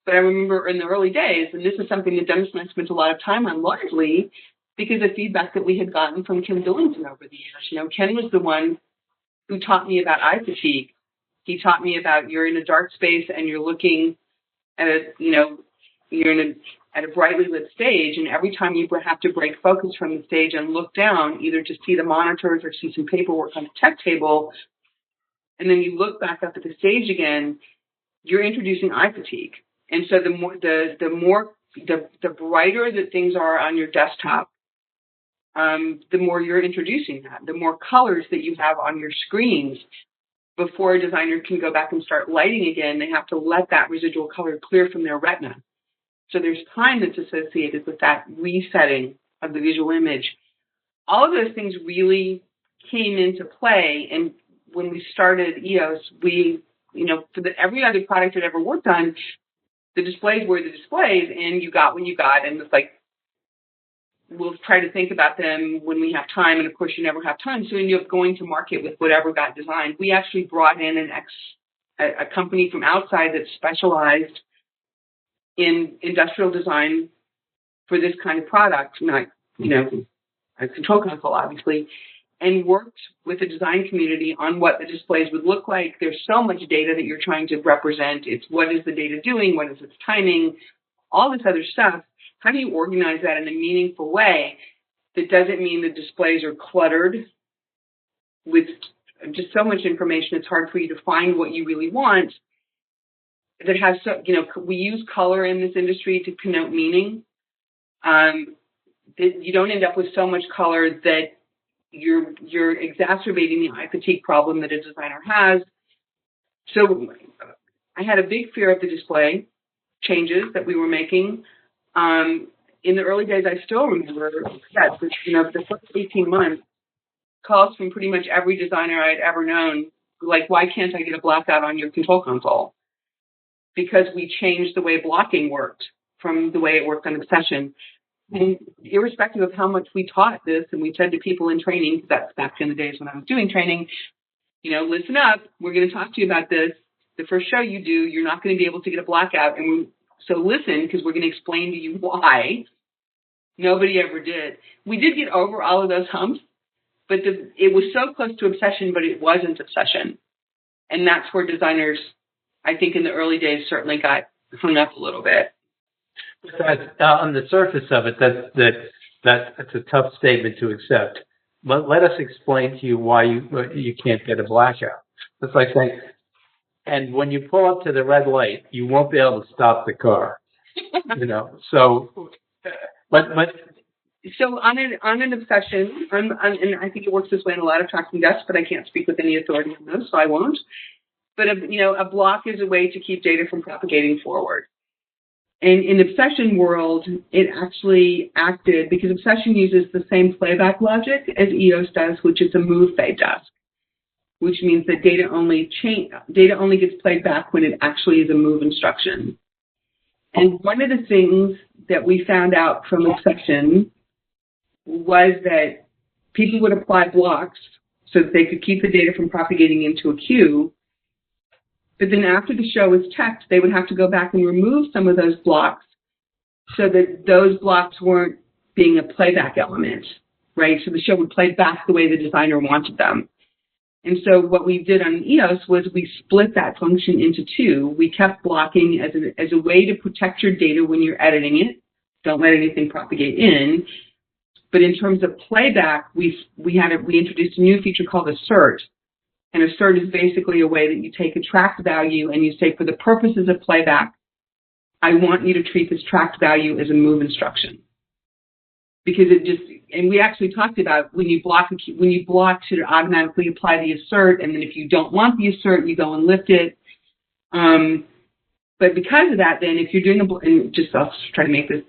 C: but I remember in the early days, and this is something that Dennis and I spent a lot of time on, largely because of feedback that we had gotten from Ken Billington over the years. Ken was the one who taught me about eye fatigue. He taught me about you're in a dark space and you're looking at at a brightly lit stage, and every time you have to break focus from the stage and look down, either to see the monitors or see some paperwork on the tech table, and then you look back up at the stage again, you're introducing eye fatigue. And so the brighter that things are on your desktop, the more you're introducing that, the more colors that you have on your screens. Before a designer can go back and start lighting again, they have to let that residual color clear from their retina. So there's time that's associated with that resetting of the visual image. All of those things really came into play. And when we started EOS, we, for every other product I'd ever worked on, the displays were the displays, and you got what you got. And it's like, we'll try to think about them when we have time. And of course, you never have time. So you end up going to market with whatever got designed. We actually brought in a company from outside that specialized in industrial design for this kind of product, not, a control console, obviously, and worked with the design community on what the displays would look like. There's so much data that you're trying to represent. It's what is the data doing? What is its timing? All this other stuff. How do you organize that in a meaningful way that doesn't mean the displays are cluttered with just so much information it's hard for you to find what you really want? That has, we use color in this industry to connote meaning. That you don't end up with so much color that you're exacerbating the eye fatigue problem that a designer has. So I had a big fear of the display changes that we were making. In the early days, I still remember that, the first 18 months, calls from pretty much every designer I'd ever known, like, why can't I get a blackout on your control console? Because we changed the way blocking worked from the way it worked on Obsession. And irrespective of how much we taught this, and we said to people in training, because that's back in the days when I was doing training, listen up, we're going to talk to you about this. The first show you do, you're not going to be able to get a blackout. So listen, because we're going to explain to you why. Nobody ever did. We did get over all of those humps, but it was so close to Obsession, but it wasn't Obsession. And that's where designers, I think in the early days, certainly got hung up a little bit.
B: On the surface of it, that's a tough statement to accept. But let us explain to you why you can't get a blackout. It's like saying, and when you pull up to the red light, you won't be able to stop the car. So, but
C: so on an Obsession, and I think it works this way in a lot of tracking desks, but I can't speak with any authority on those, so I won't. But a block is a way to keep data from propagating forward. And in the Obsession world, it actually acted because Obsession uses the same playback logic as EOS does, which is a move fade desk, which means that data only gets played back when it actually is a move instruction. And one of the things that we found out from Obsession was that people would apply blocks so that they could keep the data from propagating into a queue. But then after the show was checked, they would have to go back and remove some of those blocks so that those blocks weren't being a playback element, right? So the show would play back the way the designer wanted them. And so what we did on EOS was we split that function into two. We kept blocking as a way to protect your data when you're editing it. Don't let anything propagate in. But in terms of playback, we introduced a new feature called assert. And assert is basically a way that you take a tracked value and you say, for the purposes of playback, I want you to treat this tracked value as a move instruction. Because and we actually talked about when you block should it automatically apply the assert, and then if you don't want the assert, you go and lift it. But because of that, then if you're doing I'll try to make this,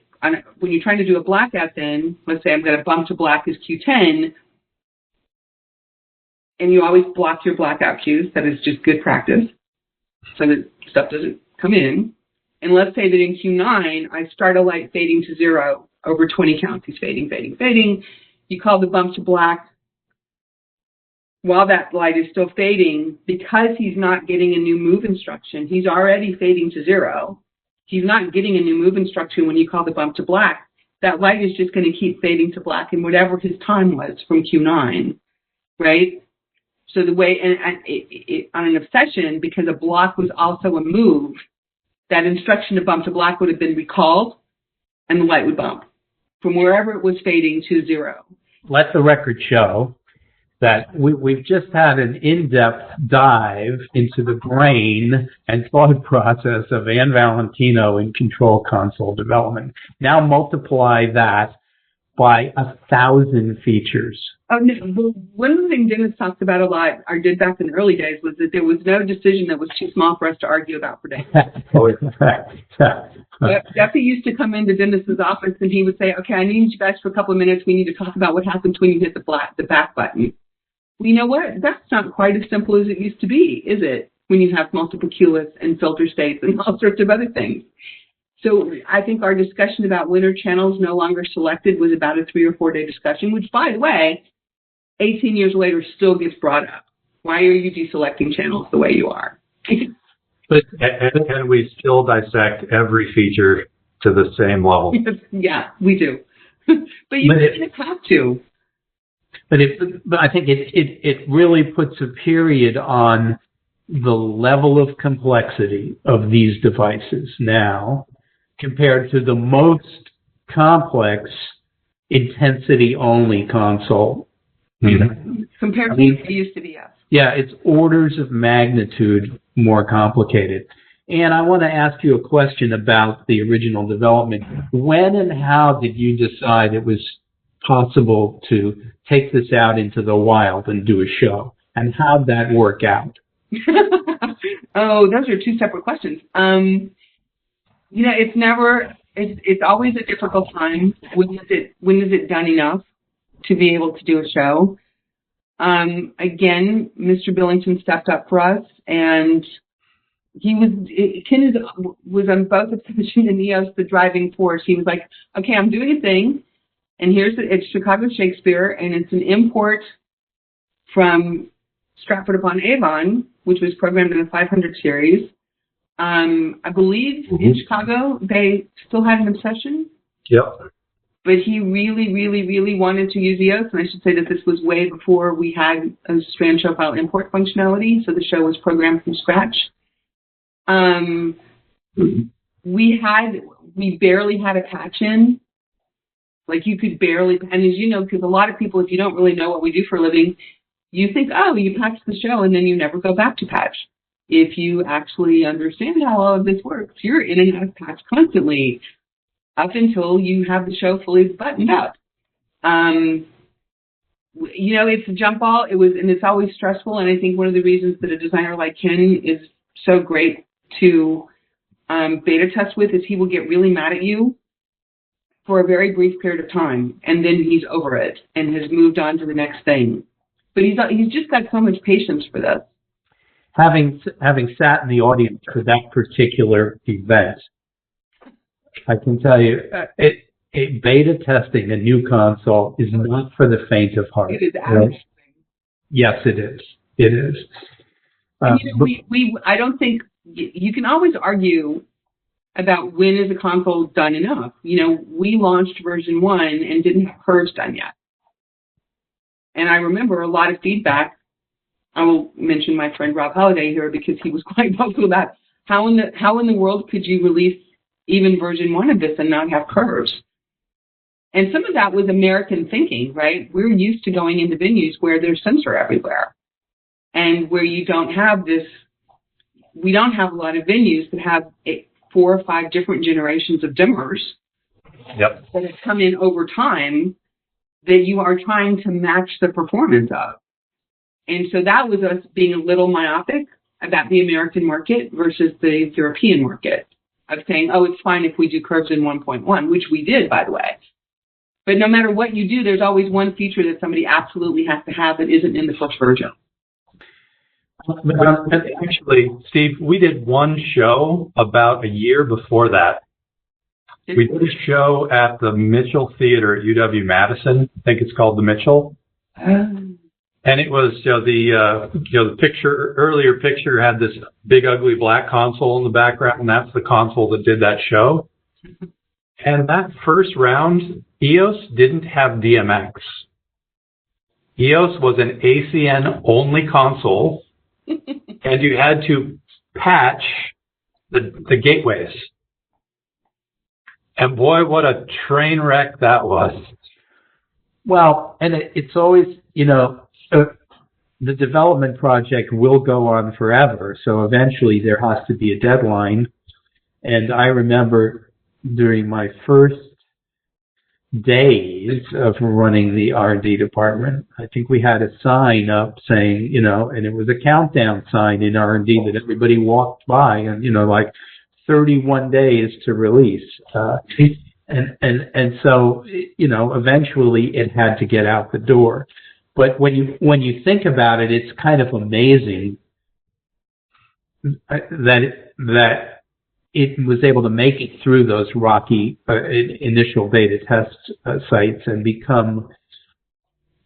C: when you're trying to do a blackout, then let's say I'm going to bump to black as Q10, and you always block your blackout cues. That is just good practice, so that stuff doesn't come in. And let's say that in Q9, I start a light fading to 0. Over 20 counts, he's fading, fading, fading. You call the bump to black while that light is still fading. Because he's not getting a new move instruction, he's already fading to 0. He's not getting a new move instruction when you call the bump to black. That light is just going to keep fading to black in whatever his time was from Q9, right? So the way, on an obsession, because a block was also a move, that instruction to bump to black would have been recalled and the light would bump from wherever it was fading to 0.
B: Let the record show that we've just had an in-depth dive into the brain and thought process of Anne Valentino in control console development. Now multiply that by 1,000 features.
C: Oh, no. Well, one of the things Dennis talked about a lot, or did back in the early days, was that there was no decision that was too small for us to argue about for days. Duffy used to come into Dennis's office and he would say, okay, I need you guys for a couple of minutes. We need to talk about what happens when you hit the back button. Well, you know what? That's not quite as simple as it used to be, is it? When you have multiple QLIS and filter states and all sorts of other things. So I think our discussion about when are channels no longer selected was about a 3 or 4 day discussion, which, by the way, 18 years later still gets brought up. Why are you deselecting channels the way you are?
D: And we still dissect every feature to the same level.
C: Yeah, we do. But you kind of have to.
B: But I think it really puts a period on the level of complexity of these devices now compared to the most complex intensity-only console.
C: Compared to what it used to be, yes.
B: Yeah, it's orders of magnitude more complicated. And I want to ask you a question about the original development. When and how did you decide it was possible to take this out into the wild and do a show? And how'd that work out?
C: Oh, those are two separate questions. It's always a difficult time. When is it done enough to be able to do a show? Again, Mr. Billington stepped up for us, and Ken was on both Obsession and Eos the driving force. He was like, okay, I'm doing a thing, and it's Chicago Shakespeare, and it's an import from Stratford-upon-Avon, which was programmed in the 500 series. I believe in Chicago they still had an Obsession.
D: Yep.
C: But he really, really, really wanted to use EOS, and I should say that this was way before we had a strand show file import functionality, so the show was programmed from scratch. We barely had a patch in. Like, you could barely, and as you know, because a lot of people, if you don't really know what we do for a living, you think, oh, you patch the show, and then you never go back to patch. If you actually understand how all of this works, you're in and out of patch constantly, up until you have the show fully buttoned up. It's a jump ball. And it's always stressful. And I think one of the reasons that a designer like Ken is so great to beta test with is he will get really mad at you for a very brief period of time, and then he's over it and has moved on to the next thing. But he's just got so much patience for this.
B: Having sat in the audience for that particular event, I can tell you beta testing a new console is not for the faint of heart.
C: It is absolutely.
B: Yes, it is. It is.
C: I don't think you can always argue about when is a console done enough. We launched version 1 and didn't have curves done yet. And I remember a lot of feedback. I will mention my friend Rob Holliday here because he was quite vocal about how in the world could you release even version 1 of this and not have curves? And some of that was American thinking, right? We're used to going into venues where there's sensor everywhere and where you don't have this. We don't have a lot of venues that have 4 or 5 different generations of dimmers that have come in over time that you are trying to match the performance of. And so that was us being a little myopic about the American market versus the European market of saying, oh, it's fine if we do curves in 1.1, which we did, by the way. But no matter what you do, there's always one feature that somebody absolutely has to have that isn't in the first version.
D: Actually, Steve, we did one show about a year before that. We did a show at the Mitchell Theater at UW-Madison. I think it's called the Mitchell. And it was, the earlier picture had this big ugly black console in the background, and that's the console that did that show. And that first round, Eos didn't have DMX. Eos was an ACN only console, and you had to patch the gateways. And boy, what a train wreck that was.
B: Well, and it's always, the development project will go on forever. So eventually there has to be a deadline. And I remember during my first days of running the R&D department, I think we had a sign up saying, and it was a countdown sign in R&D that everybody walked by and, like 31 days to release. And so, eventually it had to get out the door. But when you think about it, it's kind of amazing that it was able to make it through those rocky initial beta test sites and become,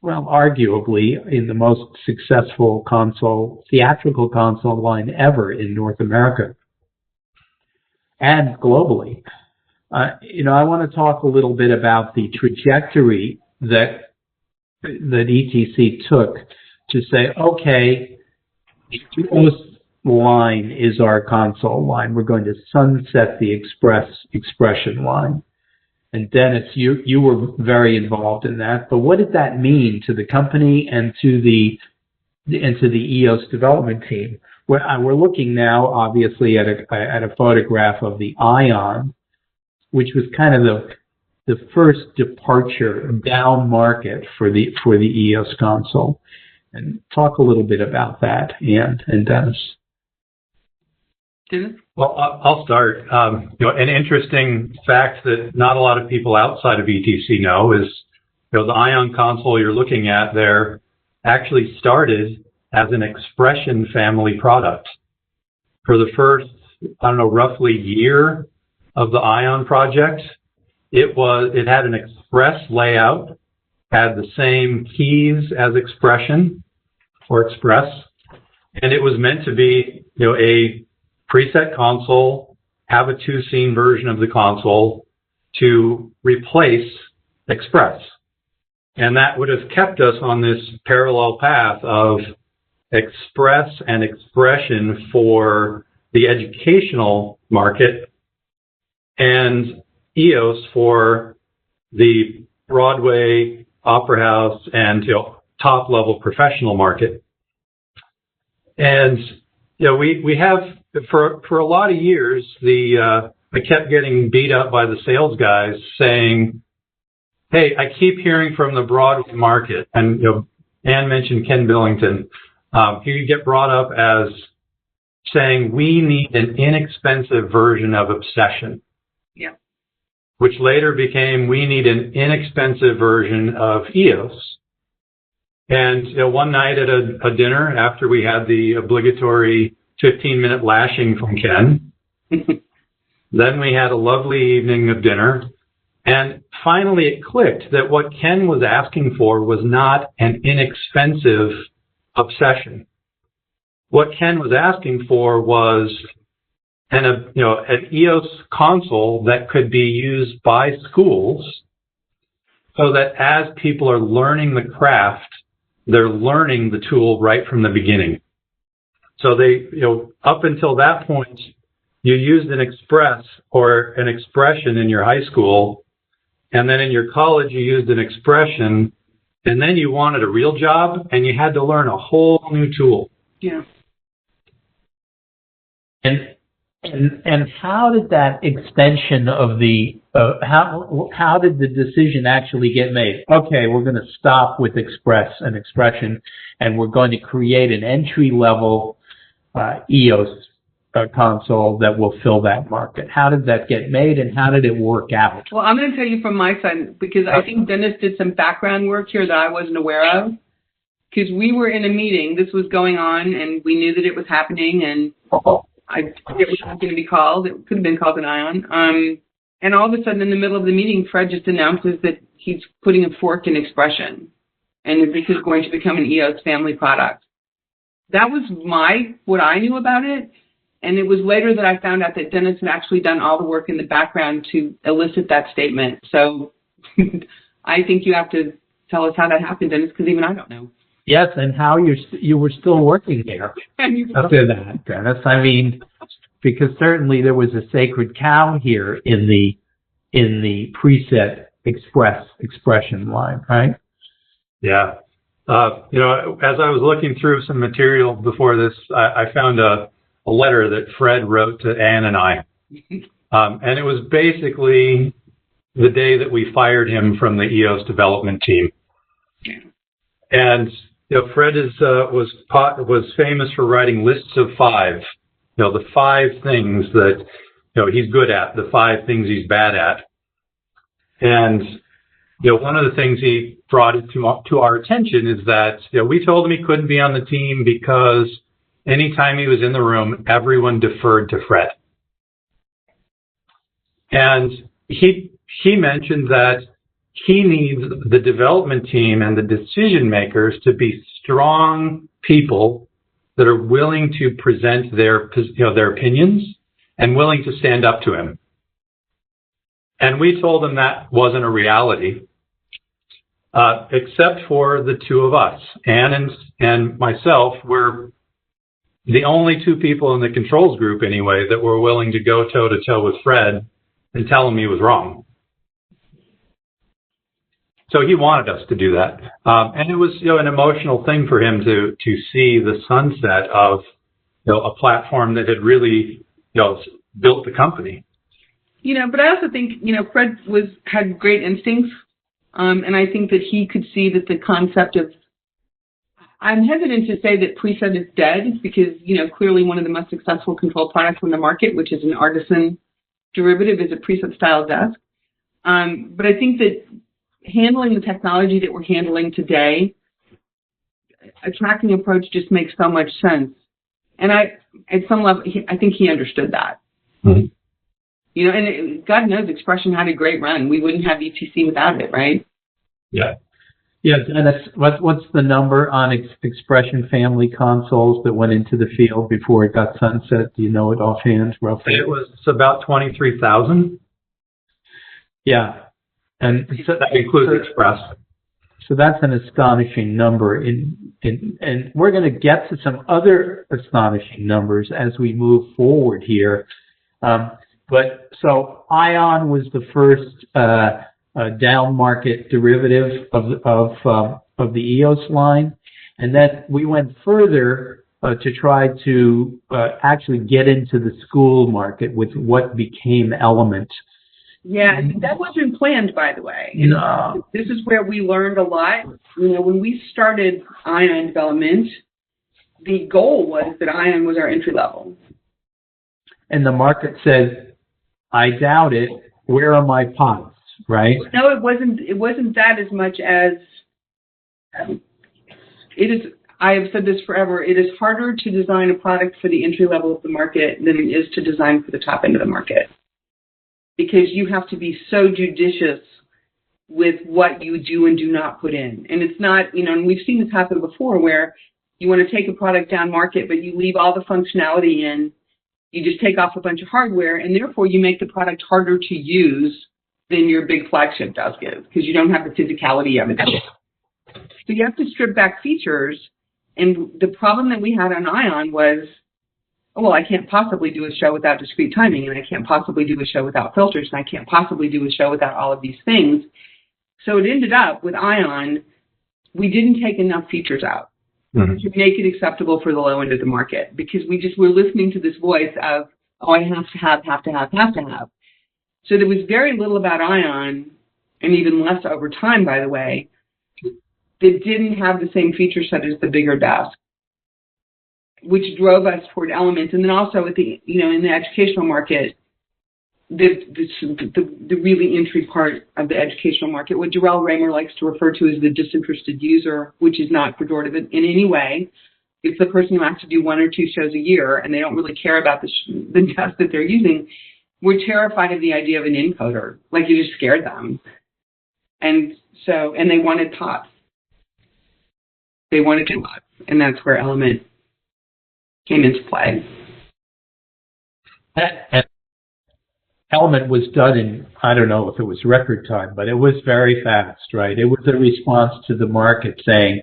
B: well, arguably in the most successful theatrical console line ever in North America and globally. I want to talk a little bit about the trajectory that ETC took to say, okay, Eos line is our console line. We're going to sunset the expression line. And Dennis, you were very involved in that. But what did that mean to the company and to the Eos development team? We're looking now, obviously, at a photograph of the Ion, which was kind of the first departure down market for the Eos console. And talk a little bit about that, Anne and Dennis.
D: Well, I'll start. An interesting fact that not a lot of people outside of ETC know is, the Ion console you're looking at there actually started as an Expression family product. For the first, roughly year of the Ion project, it had an Express layout, had the same keys as Expression or Express, and it was meant to be, a preset console, have a 2-scene version of the console to replace Express. And that would have kept us on this parallel path of Express and Expression for the educational market and Eos for the Broadway, Opera House, and top-level professional market. And we have for a lot of years I kept getting beat up by the sales guys saying, "Hey, I keep hearing from the Broadway market," and Anne mentioned Ken Billington. He get brought up as saying we need an inexpensive version of Obsession.
C: Yeah.
D: Which later became we need an inexpensive version of Eos. And one night at a dinner after we had the obligatory 15-minute lashing from Ken, then we had a lovely evening of dinner, And finally, it clicked that what Ken was asking for was not an inexpensive obsession. What Ken was asking for was an EOS console that could be used by schools so that as people are learning the craft, they're learning the tool right from the beginning. So they, up until that point, you used an express or an expression in your high school, and then in your college you used an expression, and then you wanted a real job, and you had to learn a whole new tool.
C: Yeah.
B: And how did that extension of the how did the decision actually get made? Okay, we're going to stop with express and expression, and we're going to create an entry level EOS console that will fill that market. How did that get made, and how did it work out?
C: Well, I'm going to tell you from my side, because I think Dennis did some background work here that I wasn't aware of. Because we were in a meeting, this was going on, and we knew that it was happening, and it was going to be called. It could have been called an ION. And all of a sudden, in the middle of the meeting, Fred just announces that he's putting a fork in expression, and that this is going to become an EOS family product. That was what I knew about it. And it was later that I found out that Dennis had actually done all the work in the background to elicit that statement. So I think you have to tell us how that happened, Dennis, because even I don't know.
B: Yes, and how you were still working there after that, Dennis. I mean, because certainly there was a sacred cow here in the preset expression line, right?
D: Yeah. As I was looking through some material before this, I found a letter that Fred wrote to Anne and I. And it was basically the day that we fired him from the EOS development team. And Fred was famous for writing lists of 5. The 5 things that he's good at, the 5 things he's bad at. And one of the things he brought to our attention is that we told him he couldn't be on the team because anytime he was in the room, everyone deferred to Fred. And he mentioned that he needs the development team and the decision makers to be strong people that are willing to present their opinions and willing to stand up to him. And we told him that wasn't a reality, except for the 2 of us. Anne and myself were the only 2 people in the controls group anyway that were willing to go toe to toe with Fred and tell him he was wrong. So he wanted us to do that. And it was, an emotional thing for him to see the sunset of, a platform that had really, built the company.
C: But I also think, Fred had great instincts. And I think that he could see that the concept of, I'm hesitant to say that preset is dead because, clearly one of the most successful control products on the market, which is an artisan derivative, is a preset style desk. But I think that handling the technology that we're handling today, a tracking approach just makes so much sense. And at some level, I think he understood that. Mm-hmm. And God knows expression had a great run. We wouldn't have ETC without it, right?
D: Yeah.
B: Yeah, and what's the number on expression family consoles that went into the field before it got sunset? Do you know it offhand, roughly?
D: It was about 23,000.
B: Yeah. And
D: so that includes Express.
B: So that's an astonishing number. And we're going to get to some other astonishing numbers as we move forward here. But so ION was the first down market derivative of the EOS line, and then we went further to try to actually get into the school market with what became Element.
C: Yeah, that wasn't planned, by the way.
B: No.
C: This is where we learned a lot. When we started ION development, the goal was that ION was our entry level.
B: And the market said, I doubt it. Where are my pots? Right?
C: No, it wasn't. It wasn't that as much as it is. I have said this forever. It is harder to design a product for the entry level of the market than it is to design for the top end of the market. because you have to be so judicious with what you do and do not put in. And it's not, and we've seen this happen before where you want to take a product down market, but you leave all the functionality in. You just take off a bunch of hardware, and therefore you make the product harder to use than your big flagship does give, because you don't have the physicality of it. So you have to strip back features. And the problem that we had on Ion was, well, I can't possibly do a show without discrete timing, and I can't possibly do a show without filters, and I can't possibly do a show without all of these things. So it ended up with Ion, we didn't take enough features out to make it acceptable for the low end of the market, because we're listening to this voice of, oh, I have to have. So there was very little about Ion, and even less over time, by the way, that didn't have the same feature set as the bigger desk, which drove us toward Element. And then also at the, in the educational market, the really entry part of the educational market, what Jarrell Raymer likes to refer to as the disinterested user, which is not pejorative in any way. It's the person who has to do 1 or 2 shows a year, and they don't really care about the desk that they're using. We're terrified of the idea of an encoder, like you just scared them. And they wanted TOTS. They wanted TOTS, and that's where Element came into play.
B: And Element was done in, I don't know if it was record time, but it was very fast, right? It was a response to the market saying,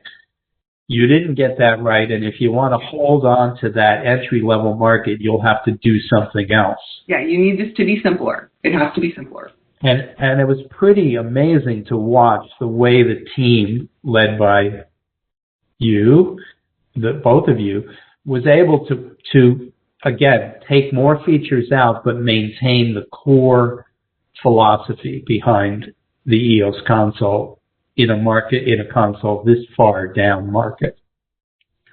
B: you didn't get that right, and if you want to hold on to that entry-level market, you'll have to do something else.
C: Yeah, you need this to be simpler. It has to be simpler.
B: And it was pretty amazing to watch the way the team, led by you, both of you, was able to again, take more features out, but maintain the core philosophy behind the EOS console in a console this far down market.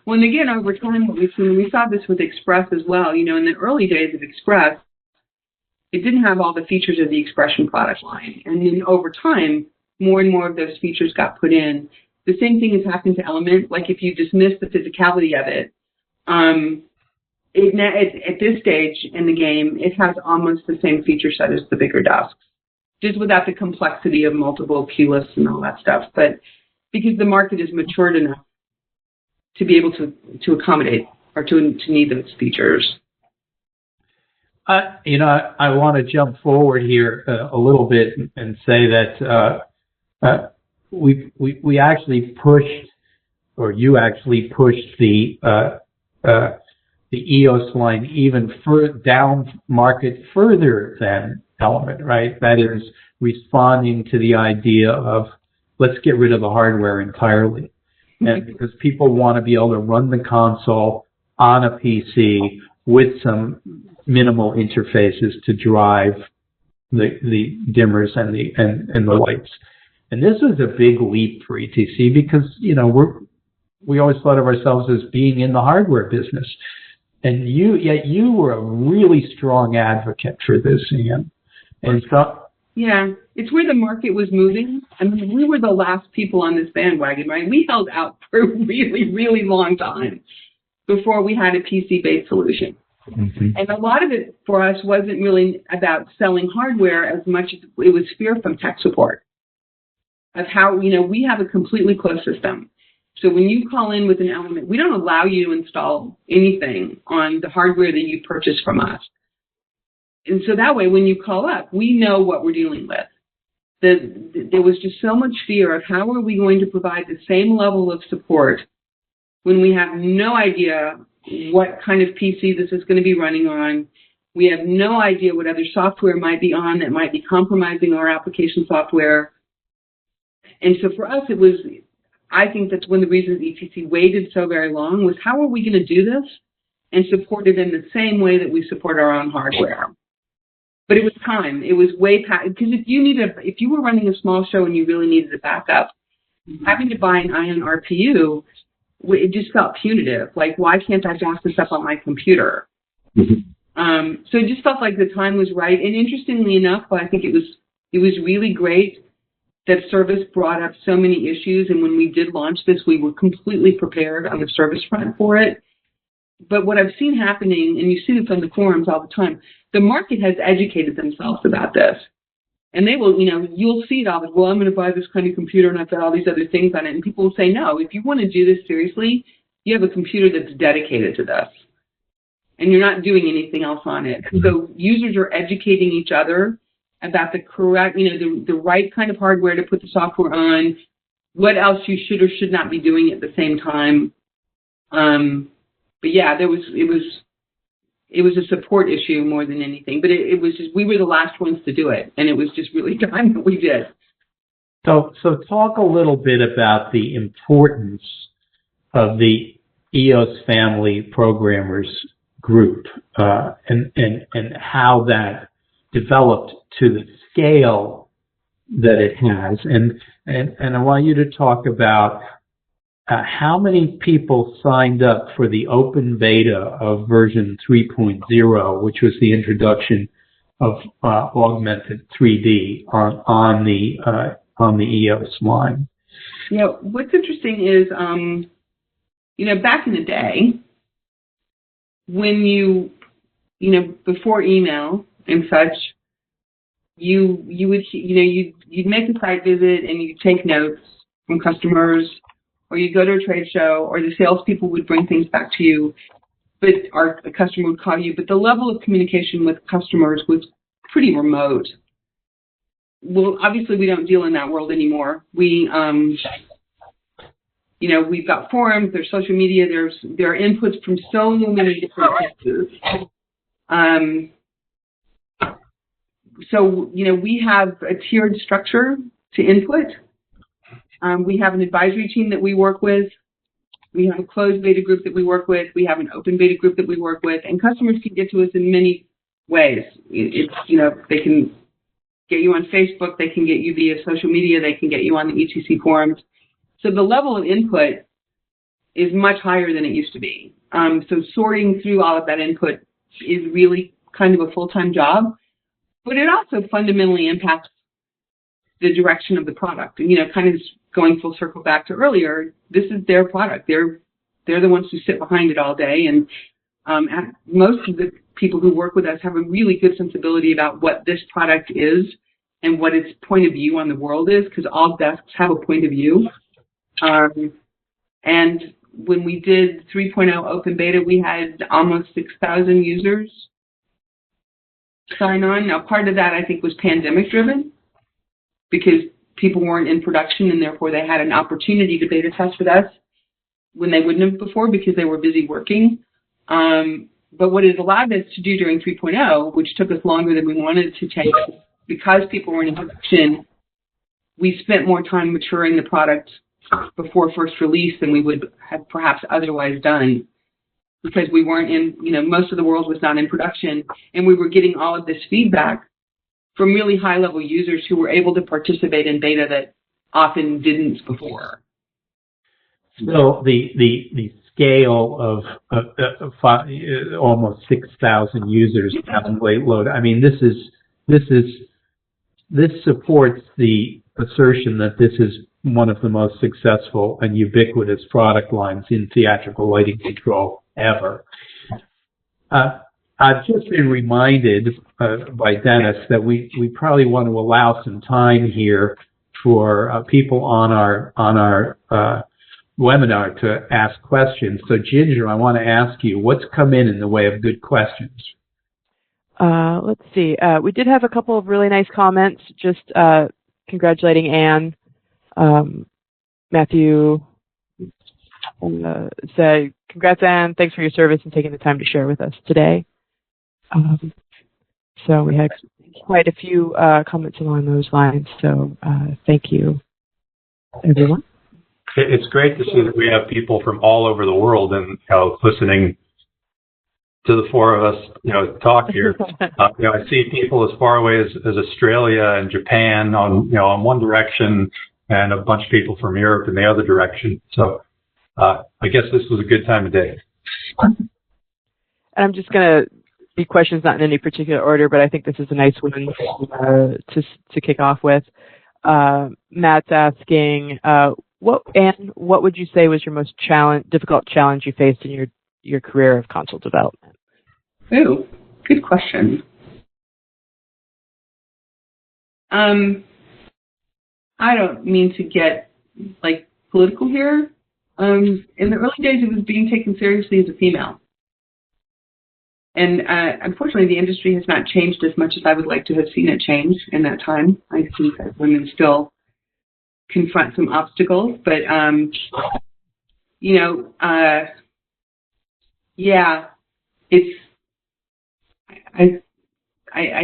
C: Well, and again, over time, what we've seen, we saw this with Express as well. In the early days of Express, it didn't have all the features of the Expression product line. And then over time, more and more of those features got put in. The same thing has happened to Element. Like if you dismiss the physicality of it, at this stage in the game, it has almost the same feature set as the bigger desks, just without the complexity of multiple key lists and all that stuff. But because the market is matured enough to be able to accommodate or to need those features.
B: I want to jump forward here a little bit and say that we actually pushed, or you actually pushed the EOS line even down market further than Element, right? That is responding to the idea of let's get rid of the hardware entirely. And because people want to be able to run the console on a PC with some minimal interfaces to drive the dimmers and the lights. And this was a big leap for ETC because, we always thought of ourselves as being in the hardware business. And you were a really strong advocate for this, Ian. And so,
C: yeah, it's where the market was moving. I mean, we were the last people on this bandwagon, right? We held out for a really, really long time before we had a PC-based solution. Mm-hmm. And a lot of it for us wasn't really about selling hardware as much as it was fear from tech support of how, we have a completely closed system. So when you call in with an Element, we don't allow you to install anything on the hardware that you purchase from us. And so that way, when you call up, we know what we're dealing with. There was just so much fear of how are we going to provide the same level of support when we have no idea what kind of PC this is going to be running on. We have no idea what other software might be on that might be compromising our application software. And so for us, I think that's one of the reasons ETC waited so very long was how are we going to do this and support it in the same way that we support our own hardware? But it was time. It was way past, because if you were running a small show and you really needed a backup, having to buy an Ion RPU, it just felt punitive. Like, why can't I jack this up on my computer? Mm-hmm. So it just felt like the time was right. And interestingly enough, I think it was really great that service brought up so many issues. And when we did launch this, we were completely prepared on the service front for it. But what I've seen happening, and you see this on the forums all the time, the market has educated themselves about this. And they will, you'll see it all. Well, I'm going to buy this kind of computer and I've got all these other things on it. And people will say, no, if you want to do this seriously, you have a computer that's dedicated to this. And you're not doing anything else on it. So users are educating each other about the correct, the right kind of hardware to put the software on, what else you should or should not be doing at the same time. But yeah, it was a support issue more than anything. But it was just, we were the last ones to do it, and it was just really time that we did.
B: So talk a little bit about the importance of the EOS family programmers group, and how that developed to the scale that it has. And I want you to talk about how many people signed up for the open beta of version 3.0, which was the introduction of augmented 3D on the EOS line.
C: Yeah, what's interesting is, back in the day, when before email and such, you'd make a site visit and you'd take notes from customers, or you'd go to a trade show, or the salespeople would bring things back to you, or a customer would call you. But the level of communication with customers was pretty remote. Well, obviously we don't deal in that world anymore. We've got forums, there's social media, there are inputs from so many different places. So, we have a tiered structure to input. We have an advisory team that we work with. We have a closed beta group that we work with. We have an open beta group that we work with. And customers can get to us in many ways. They can get you on Facebook. They can get you via social media. They can get you on the ETC forums. So the level of input is much higher than it used to be. So sorting through all of that input is really kind of a full-time job. But it also fundamentally impacts the direction of the product. And, kind of going full circle back to earlier, this is their product. They're the ones who sit behind it all day. And most of the people who work with us have a really good sensibility about what this product is and what its point of view on the world is, because all desks have a point of view. And when we did 3.0 open beta, we had almost 6,000 users sign on. Now, part of that, I think, was pandemic driven, because people weren't in production and therefore they had an opportunity to beta test with us when they wouldn't have before because they were busy working. But what it allowed us to do during 3.0, which took us longer than we wanted to take, because people weren't in production, we spent more time maturing the product before first release than we would have perhaps otherwise done, because we weren't in, most of the world was not in production, and we were getting all of this feedback from really high-level users who were able to participate in beta that often didn't before.
B: So the scale of almost 6,000 users download load. I mean, this supports the assertion that this is one of the most successful and ubiquitous product lines in theatrical lighting control ever. I've just been reminded by Dennis that we probably want to allow some time here for people on our webinar to ask questions. So, Ginger, I want to ask you, what's come in the way of good questions?
A: Let's see. We did have a couple of really nice comments, just congratulating Anne. Matthew said, congrats, Anne. Thanks for your service and taking the time to share with us today. So we had quite a few comments along those lines. So thank you, everyone.
D: It's great to see that we have people from all over the world and listening to the four of us, talk here. I see people as far away as Australia and Japan on one direction, and a bunch of people from Europe in the other direction. So I guess this was a good time of day.
A: And I'm just going to be questions not in any particular order, but I think this is a nice one to kick off with. Matt's asking, Anne, what would you say was your most difficult challenge you faced in your your career of console development?
C: Ooh, good question. I don't mean to get political here. In the early days, it was being taken seriously as a female. And unfortunately, the industry has not changed as much as I would like to have seen it change in that time. I think that women still confront some obstacles, but it's. I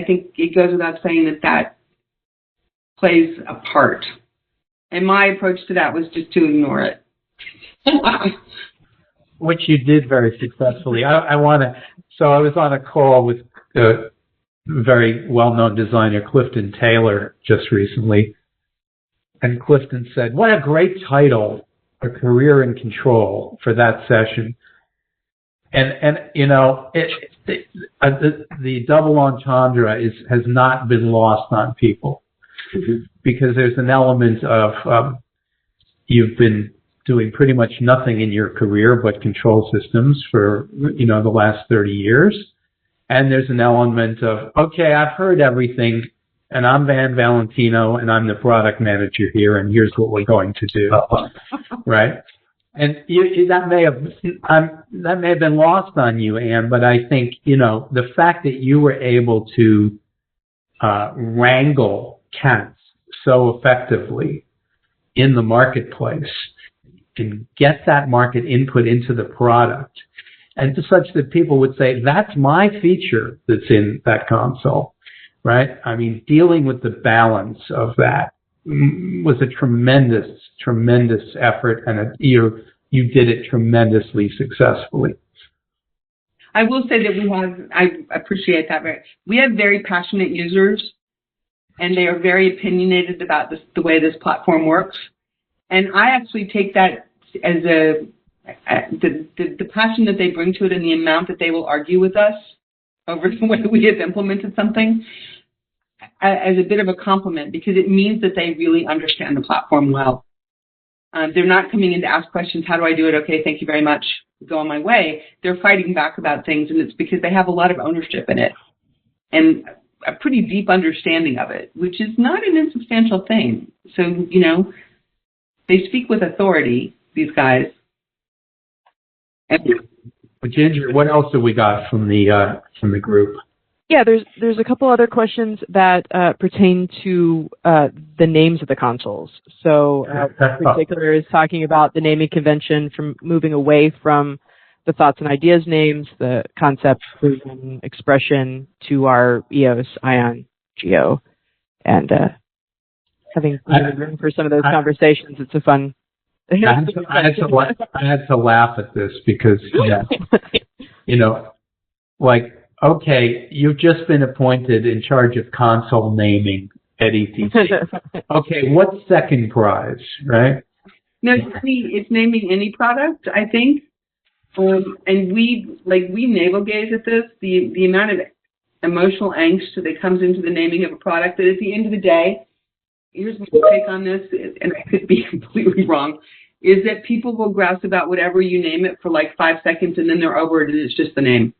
C: think it goes without saying that plays a part, and my approach to that was just to ignore it.
B: Which you did very successfully. So I was on a call with a very well-known designer, Clifton Taylor, just recently. And Clifton said, what a great title, A Career in Control, for that session. And the double entendre has not been lost on people. Mm-hmm. Because there's an element of you've been doing pretty much nothing in your career but control systems for, the last 30 years. And there's an element of, okay, I've heard everything, and I'm Anne Valentino, and I'm the product manager here, and here's what we're going to do. Right? And that may have been lost on you, Anne, but I think, the fact that you were able to wrangle cats so effectively in the marketplace and get that market input into the product, and to such that people would say, that's my feature that's in that console, right? I mean, dealing with the balance of that was a tremendous, tremendous effort, and you did it tremendously successfully.
C: I will say that I appreciate that. We have very passionate users, and they are very opinionated about the way this platform works. And I actually take that as the passion that they bring to it and the amount that they will argue with us over the way we have implemented something as a bit of a compliment, because it means that they really understand the platform well. They're not coming in to ask questions, how do I do it? Okay, thank you very much, go on my way. They're fighting back about things, and it's because they have a lot of ownership in it and a pretty deep understanding of it, which is not an insubstantial thing. So, they speak with authority, these guys.
B: But Ginger, what else have we got from the group?
A: Yeah, there's a couple other questions that pertain to the names of the consoles. So, in particular, is talking about the naming convention from moving away from the thoughts and ideas names, the concept, vision, expression, to our Eos, Ion, Geo, and having room for some of those conversations. It's a fun. I had to laugh at this because,
B: okay, you've just been appointed in charge of console naming at ETC. Okay, what's second prize, right?
C: No, it's naming any product, I think. And we navel gaze at this, the amount of emotional angst that comes into the naming of a product, that at the end of the day, here's my take on this, and I could be completely wrong, is that people will grouse about whatever you name it for 5 seconds, and then they're over it, and it's just the name.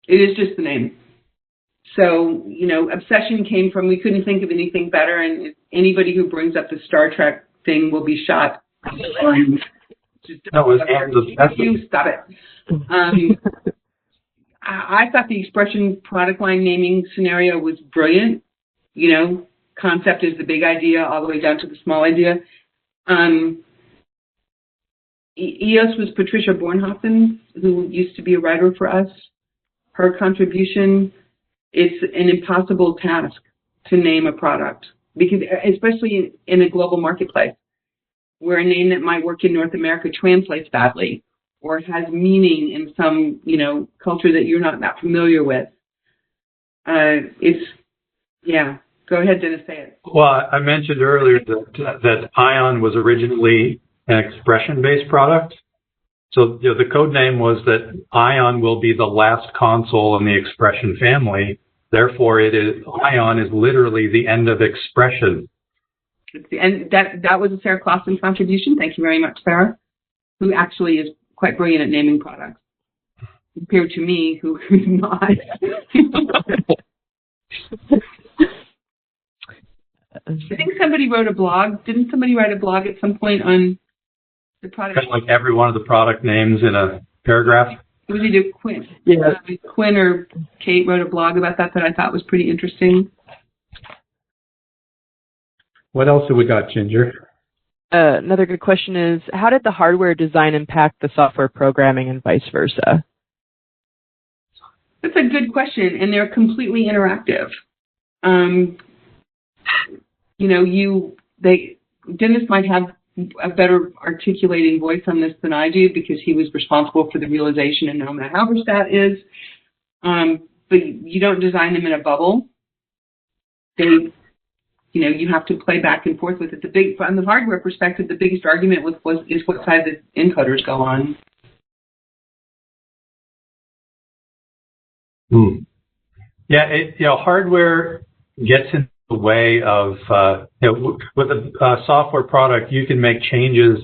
C: It is just the name. So, Obsession came from, we couldn't think of anything better, and anybody who brings up the Star Trek thing will be shot.
D: That was Anne's Obsession.
C: You stop it. I thought the Expression product line naming scenario was brilliant. Concept is the big idea all the way down to the small idea. Eos was Patricia Bornhofen, who used to be a writer for us. Her contribution, it's an impossible task to name a product, because especially in a global marketplace where a name that might work in North America translates badly or has meaning in some, culture that you're not that familiar with. Go ahead, Dennis, say it.
D: Well, I mentioned earlier that Ion was originally an expression-based product. So the code name was that Ion will be the last console in the expression family. Therefore, Ion is literally the end of expression.
C: And that was a Sarah Clausen contribution. Thank you very much, Sarah, who actually is quite brilliant at naming products compared to me, who is not. I think somebody wrote a blog. Didn't somebody write a blog at some point on the product?
D: Kind of like every one of the product names in a paragraph.
C: It was either Quinn.
A: Yeah.
C: Quinn or Kate wrote a blog about that I thought was pretty interesting.
B: What else have we got, Ginger?
A: Another good question is, how did the hardware design impact the software programming and vice versa?
C: That's a good question, and they're completely interactive. Dennis might have a better articulating voice on this than I do because he was responsible for the realization and knowing how Halberstadt is. But you don't design them in a bubble. You have to play back and forth with it. From the hardware perspective, the biggest argument is what side the encoders go on.
D: Yeah, hardware gets in the way of, with a software product, you can make changes,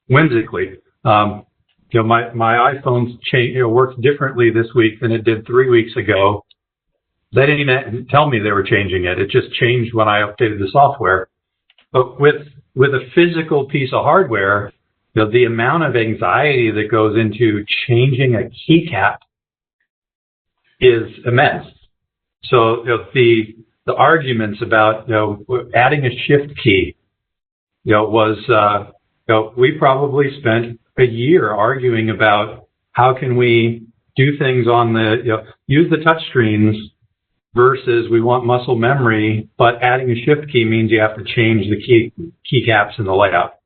D: whimsically. My iPhone works differently this week than it did 3 weeks ago. They didn't even tell me they were changing it. It just changed when I updated the software. But with a physical piece of hardware, the amount of anxiety that goes into changing a keycap is immense. So the arguments about adding a shift key, we probably spent a year arguing about how can we do things on use the touch screens versus we want muscle memory, but adding a shift key means you have to change the keycaps in the layout.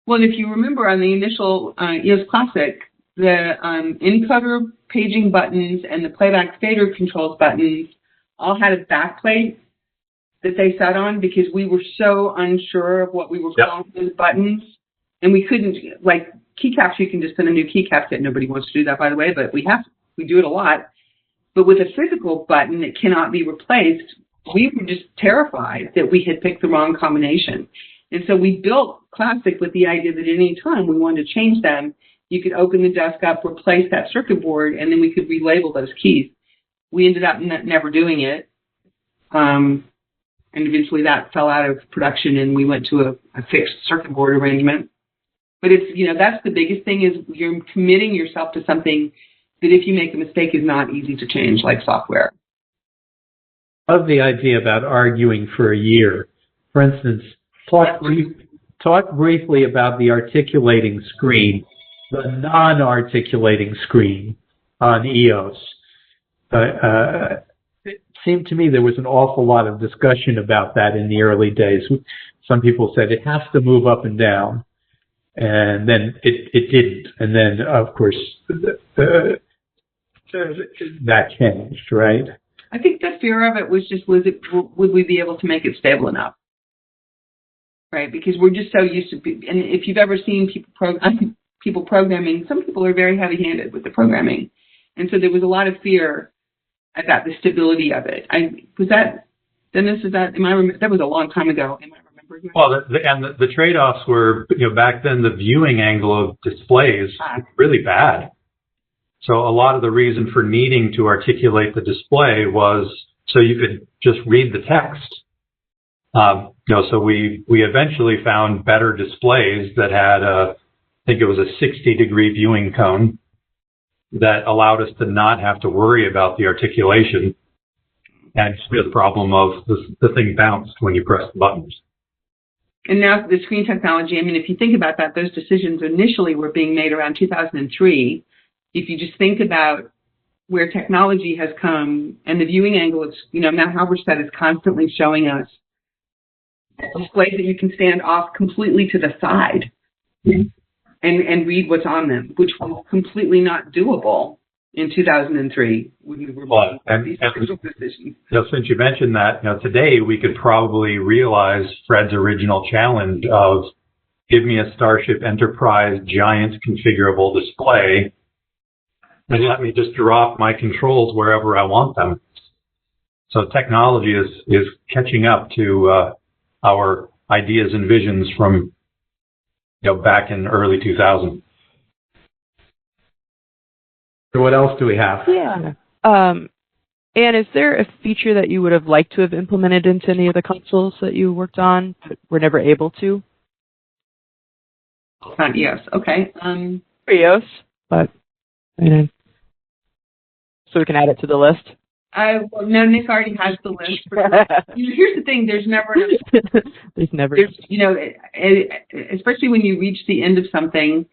C: Well, if you remember on the initial EOS Classic, the encoder paging buttons and the playback fader controls buttons all had a backplate that they sat on because we were so unsure of what we were calling those buttons. And we couldn't, like keycaps, you can just send a new keycap kit. Nobody wants to do that, by the way, but we do it a lot. But with a physical button that cannot be replaced, we were just terrified that we had picked the wrong combination. And so we built Classic with the idea that at any time we wanted to change them, you could open the desk up, replace that circuit board, and then we could relabel those keys. We ended up never doing it. And eventually that fell out of production and we went to a fixed circuit board arrangement. But it's, that's the biggest thing is you're committing yourself to something that if you make a mistake is not easy to change, like software.
B: I love the idea about arguing for a year. For instance, talk briefly about the articulating screen, the non-articulating screen on EOS. It seemed to me there was an awful lot of discussion about that in the early days. Some people said it has to move up and down, and then it didn't. And then, of course, that changed, right?
C: I think the fear of it was just, would we be able to make it stable enough? Right? Because we're just so used to, and if you've ever seen people programming, some people are very heavy-handed with the programming. And so there was a lot of fear about the stability of it. Dennis, that was a long time ago. Am I remembering?
D: Well, the trade-offs were, back then the viewing angle of displays was really bad. So a lot of the reason for needing to articulate the display was so you could just read the text. So we eventually found better displays that had I think it was a 60-degree viewing cone that allowed us to not have to worry about the articulation and the problem of the thing bounced when you press the buttons.
C: And now the screen technology, if you think about that, those decisions initially were being made around 2003. If you just think about where technology has come and the viewing angle is, now Halberstadt is constantly showing us displays that you can stand off completely to the side and read what's on them, which was completely not doable in 2003 when we were making these crucial decisions.
D: Since you mentioned that, today we could probably realize Fred's original challenge of give me a Starship Enterprise giant configurable display and let me just drop my controls wherever I want them. So technology is catching up to our ideas and visions from back in early 2000. So what else do we have?
A: Yeah. And is there a feature that you would have liked to have implemented into any of the consoles that you worked on, but were never able to?
C: Not Eos. Okay.
A: For Eos, but so we can add it to the list.
C: Well, no, Nick already has the list. Here's the thing: there's never enough.
A: There's never.
C: Especially when you reach the end of something,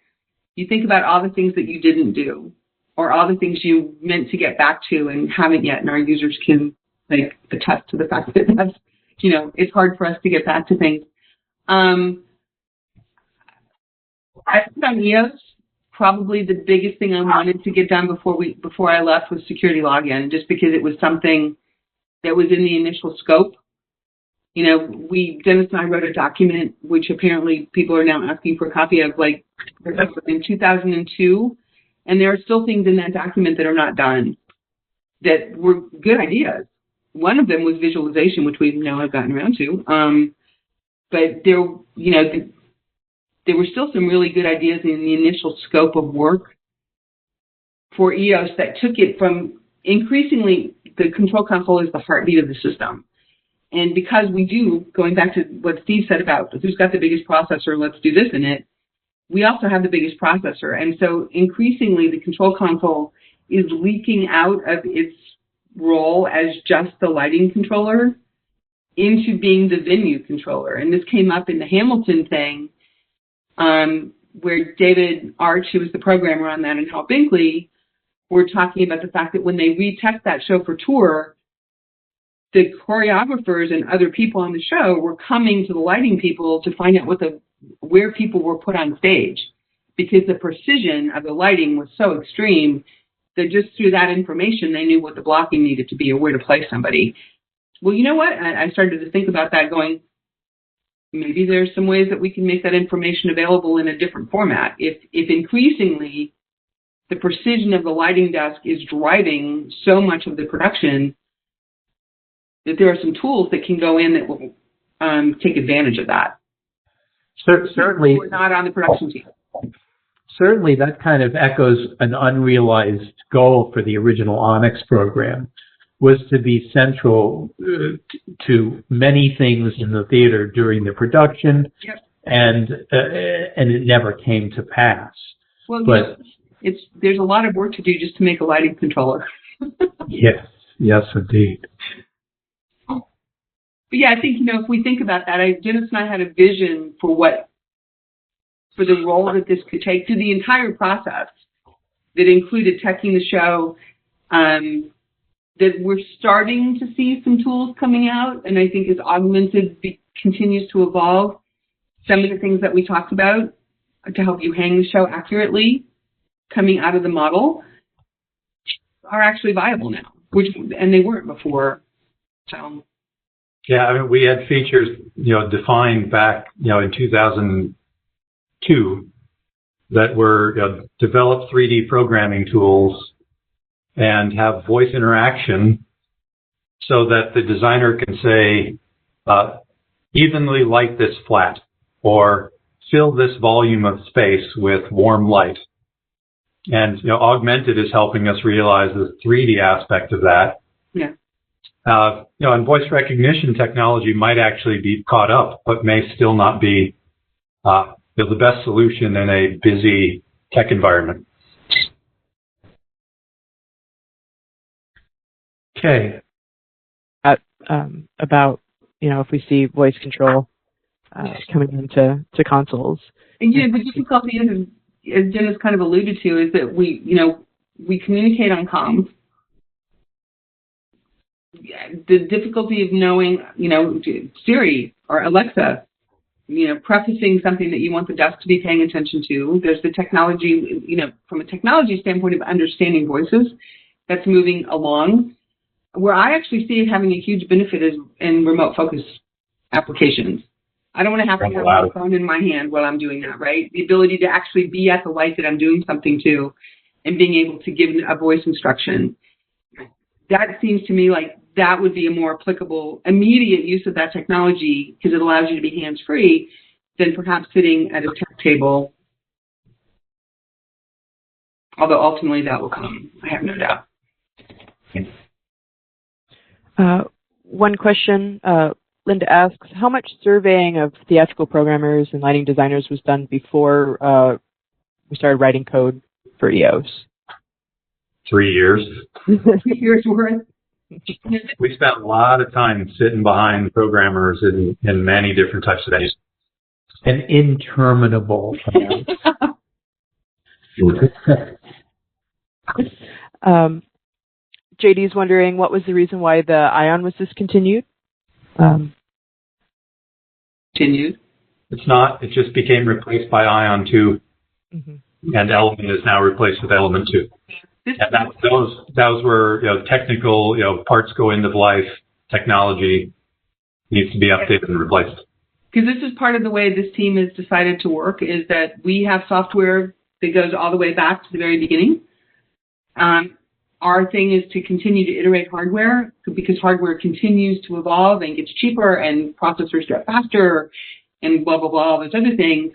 C: you think about all the things that you didn't do, or all the things you meant to get back to and haven't yet, and our users can attest to the fact that that's, it's hard for us to get back to things. I think on Eos, probably the biggest thing I wanted to get done before I left was security login, just because it was something that was in the initial scope. Dennis and I wrote a document, which apparently people are now asking for a copy of, in 2002. And there are still things in that document that are not done that were good ideas. One of them was visualization, which we now have gotten around to. But there were still some really good ideas in the initial scope of work for EOS that took it from increasingly the control console is the heartbeat of the system. And because we do, going back to what Steve said about who's got the biggest processor, let's do this in it, we also have the biggest processor. And so increasingly the control console is leaking out of its role as just the lighting controller into being the venue controller. And this came up in the Hamilton thing, where David Arch, who was the programmer on that, and Hal Binkley were talking about the fact that when they retexted that show for tour, the choreographers and other people on the show were coming to the lighting people to find out where people were put on stage, because the precision of the lighting was so extreme that just through that information, they knew what the blocking needed to be or where to place somebody. Well, you know what? I started to think about that going, maybe there's some ways that we can make that information available in a different format. If increasingly the precision of the lighting desk is driving so much of the production, that there are some tools that can go in that will take advantage of that.
B: Certainly,
C: we're not on the production team.
B: Certainly, that kind of echoes an unrealized goal for the original Onyx program, was to be central to many things in the theater during the production,
C: yep.
B: And it never came to pass.
C: Well, but there's a lot of work to do just to make a lighting controller.
B: Yes, indeed.
C: But yeah, I think, if we think about that, Dennis and I had a vision for the role that this could take through the entire process that included teching the show, that we're starting to see some tools coming out, and I think as augmented continues to evolve, some of the things that we talked about to help you hang the show accurately coming out of the model are actually viable now, and they weren't before. So.
D: Yeah, I mean, we had features, defined back, in 2002 that were develop 3D programming tools and have voice interaction so that the designer can say, evenly light this flat, or fill this volume of space with warm light. And, augmented is helping us realize the 3D aspect of that.
C: Yeah.
D: And voice recognition technology might actually be caught up, but may still not be the best solution in a busy tech environment.
B: Okay.
A: About, if we see voice control coming into consoles.
C: And, the difficulty is, as Dennis kind of alluded to, is that we communicate on comms. The difficulty of knowing, Siri or Alexa, prefacing something that you want the desk to be paying attention to. There's the technology, from a technology standpoint of understanding voices that's moving along. Where I actually see it having a huge benefit is in remote focus applications. I don't want to have to have my phone in my hand while I'm doing that, right? The ability to actually be at the light that I'm doing something to and being able to give a voice instruction. That seems to me like that would be a more applicable immediate use of that technology, because it allows you to be hands-free. than perhaps sitting at a tech table. Although ultimately that will come, I have no doubt.
A: One question, Linda asks, how much surveying of theatrical programmers and lighting designers was done before we started writing code for EOS?
D: 3 years.
C: 3 years worth.
D: We spent a lot of time sitting behind programmers in many different types of venues.
B: An interminable amount.
A: JD's wondering what was the reason why the Ion was discontinued?
C: Continued.
D: It's not. It just became replaced by Ion 2, and Element is now replaced with Element 2. And those were technical parts go end of life. Technology needs to be updated and replaced.
C: Because this is part of the way this team has decided to work, is that we have software that goes all the way back to the very beginning. Our thing is to continue to iterate hardware, because hardware continues to evolve and gets cheaper and processors get faster and blah, blah, blah, all those other things.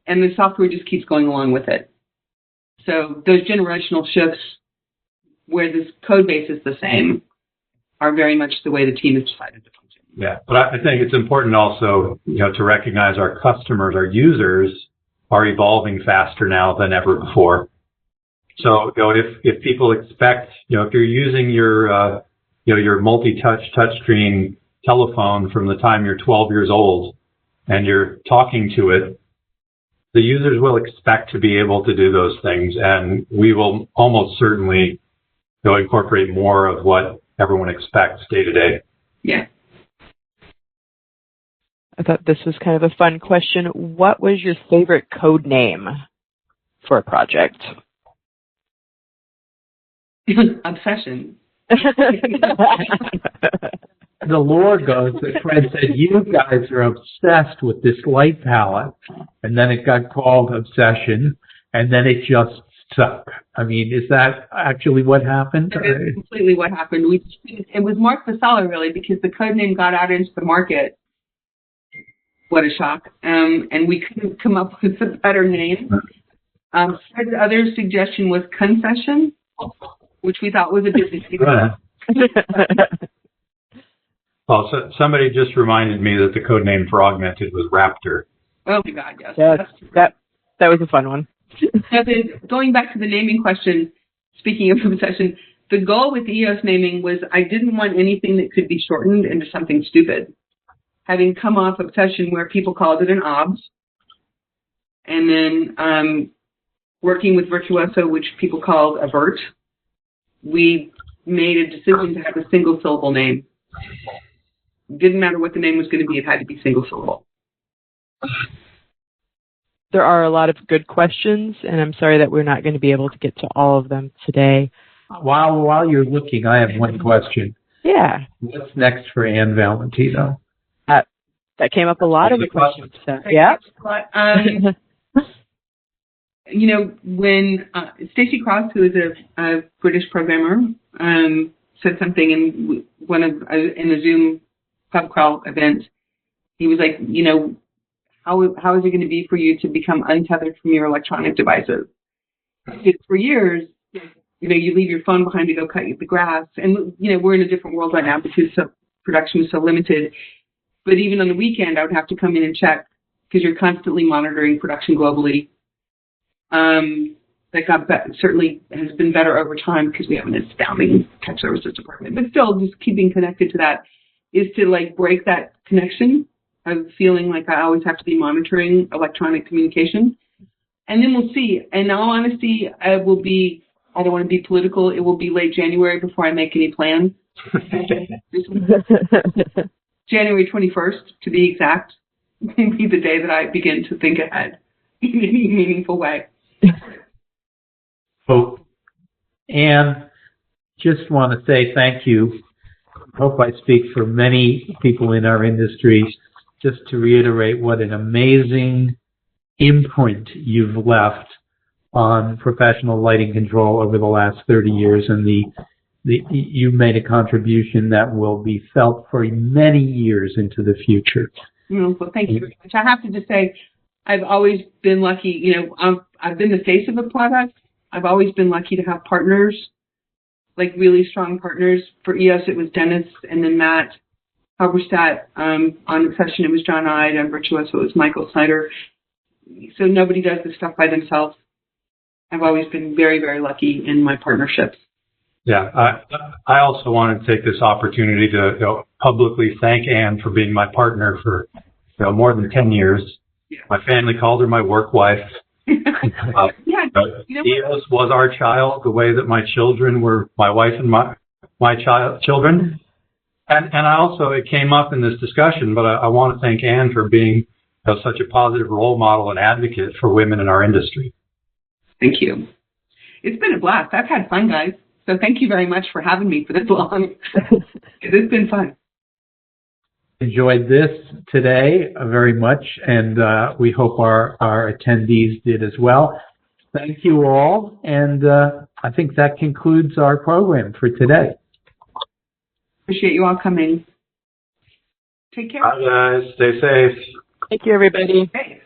C: And the software just keeps going along with it. So those generational shifts where this code base is the same are very much the way the team has decided to function.
D: Yeah, but I think it's important also, to recognize our customers, our users are evolving faster now than ever before. So, if people expect, if you're using your, your multi-touch touchscreen telephone from the time you're 12 years old and you're talking to it, the users will expect to be able to do those things, and we will almost certainly incorporate more of what everyone expects day to day.
C: Yeah.
A: I thought this was kind of a fun question. What was your favorite code name for a project?
C: Obsession.
B: The lore goes that Fred said, you guys are obsessed with this light palette. And then it got called Obsession, and then it just stuck. I mean, is that actually what happened?
C: That is completely what happened. It was Mark Vassallo, really, because the code name got out into the market. What a shock. And we couldn't come up with a better name. Fred's other suggestion was Concession, which we thought was a bit
D: Well, so somebody just reminded me that the code name for Augmented was Raptor.
C: Oh my God, yes.
A: That was a fun one.
C: Now, going back to the naming question, speaking of Obsession, the goal with EOS naming was I didn't want anything that could be shortened into something stupid. Having come off Obsession where people called it an OBS, and then working with Virtuoso, which people called a VERT, we made a decision to have a single syllable name. Didn't matter what the name was going to be, it had to be single syllable.
A: There are a lot of good questions, and I'm sorry that we're not going to be able to get to all of them today.
B: While you're looking, I have one question.
A: Yeah.
B: What's next for Anne Valentino?
A: That came up a lot in the questions. So, yeah. When Stacey Cross, who is a British programmer, said something in in a Zoom pub crawl event, he was like, how is it going to be for you to become untethered from your electronic devices? Because for years, you leave your phone behind to go cut the grass, and we're in a different world right now because production is so limited. But even on the weekend, I would have to come in and check because you're constantly monitoring production globally. That certainly has been better over time because we have an astounding tech services department. But still, just keeping connected to that is to break that connection of feeling like I always have to be monitoring electronic communication. And then we'll see. In all honesty, I don't want to be political. It will be late January before I make any plans. January 21st, to be exact, will be the day that I begin to think ahead in any meaningful way.
B: So, Anne, just want to say thank you. I hope I speak for many people in our industry just to reiterate what an amazing imprint you've left on professional lighting control over the last 30 years, and you've made a contribution that will be felt for many years into the future.
C: Well, thank you very much. I have to just say, I've always been lucky. I've been the face of a product. I've always been lucky to have partners, like really strong partners. For EOS, it was Dennis and then Matt Halberstadt. On Obsession, it was John Ide. On Virtuoso, it was Michael Snyder. So nobody does this stuff by themselves. I've always been very, very lucky in my partnerships.
D: Yeah, I also want to take this opportunity to publicly thank Anne for being my partner for more than 10 years.
C: Yeah.
D: My family called her my work wife. Eos was our child, the way that my children were my wife and my children. And I also, it came up in this discussion, but I want to thank Anne for being such a positive role model and advocate for women in our industry.
C: Thank you. It's been a blast. I've had fun, guys. So thank you very much for having me for this long. It's been fun.
B: Enjoyed this today very much, and we hope our attendees did as well. Thank you all, and I think that concludes our program for today.
C: Appreciate you all coming. Take care.
D: Bye, guys. Stay safe.
A: Thank you, everybody.
C: Thanks.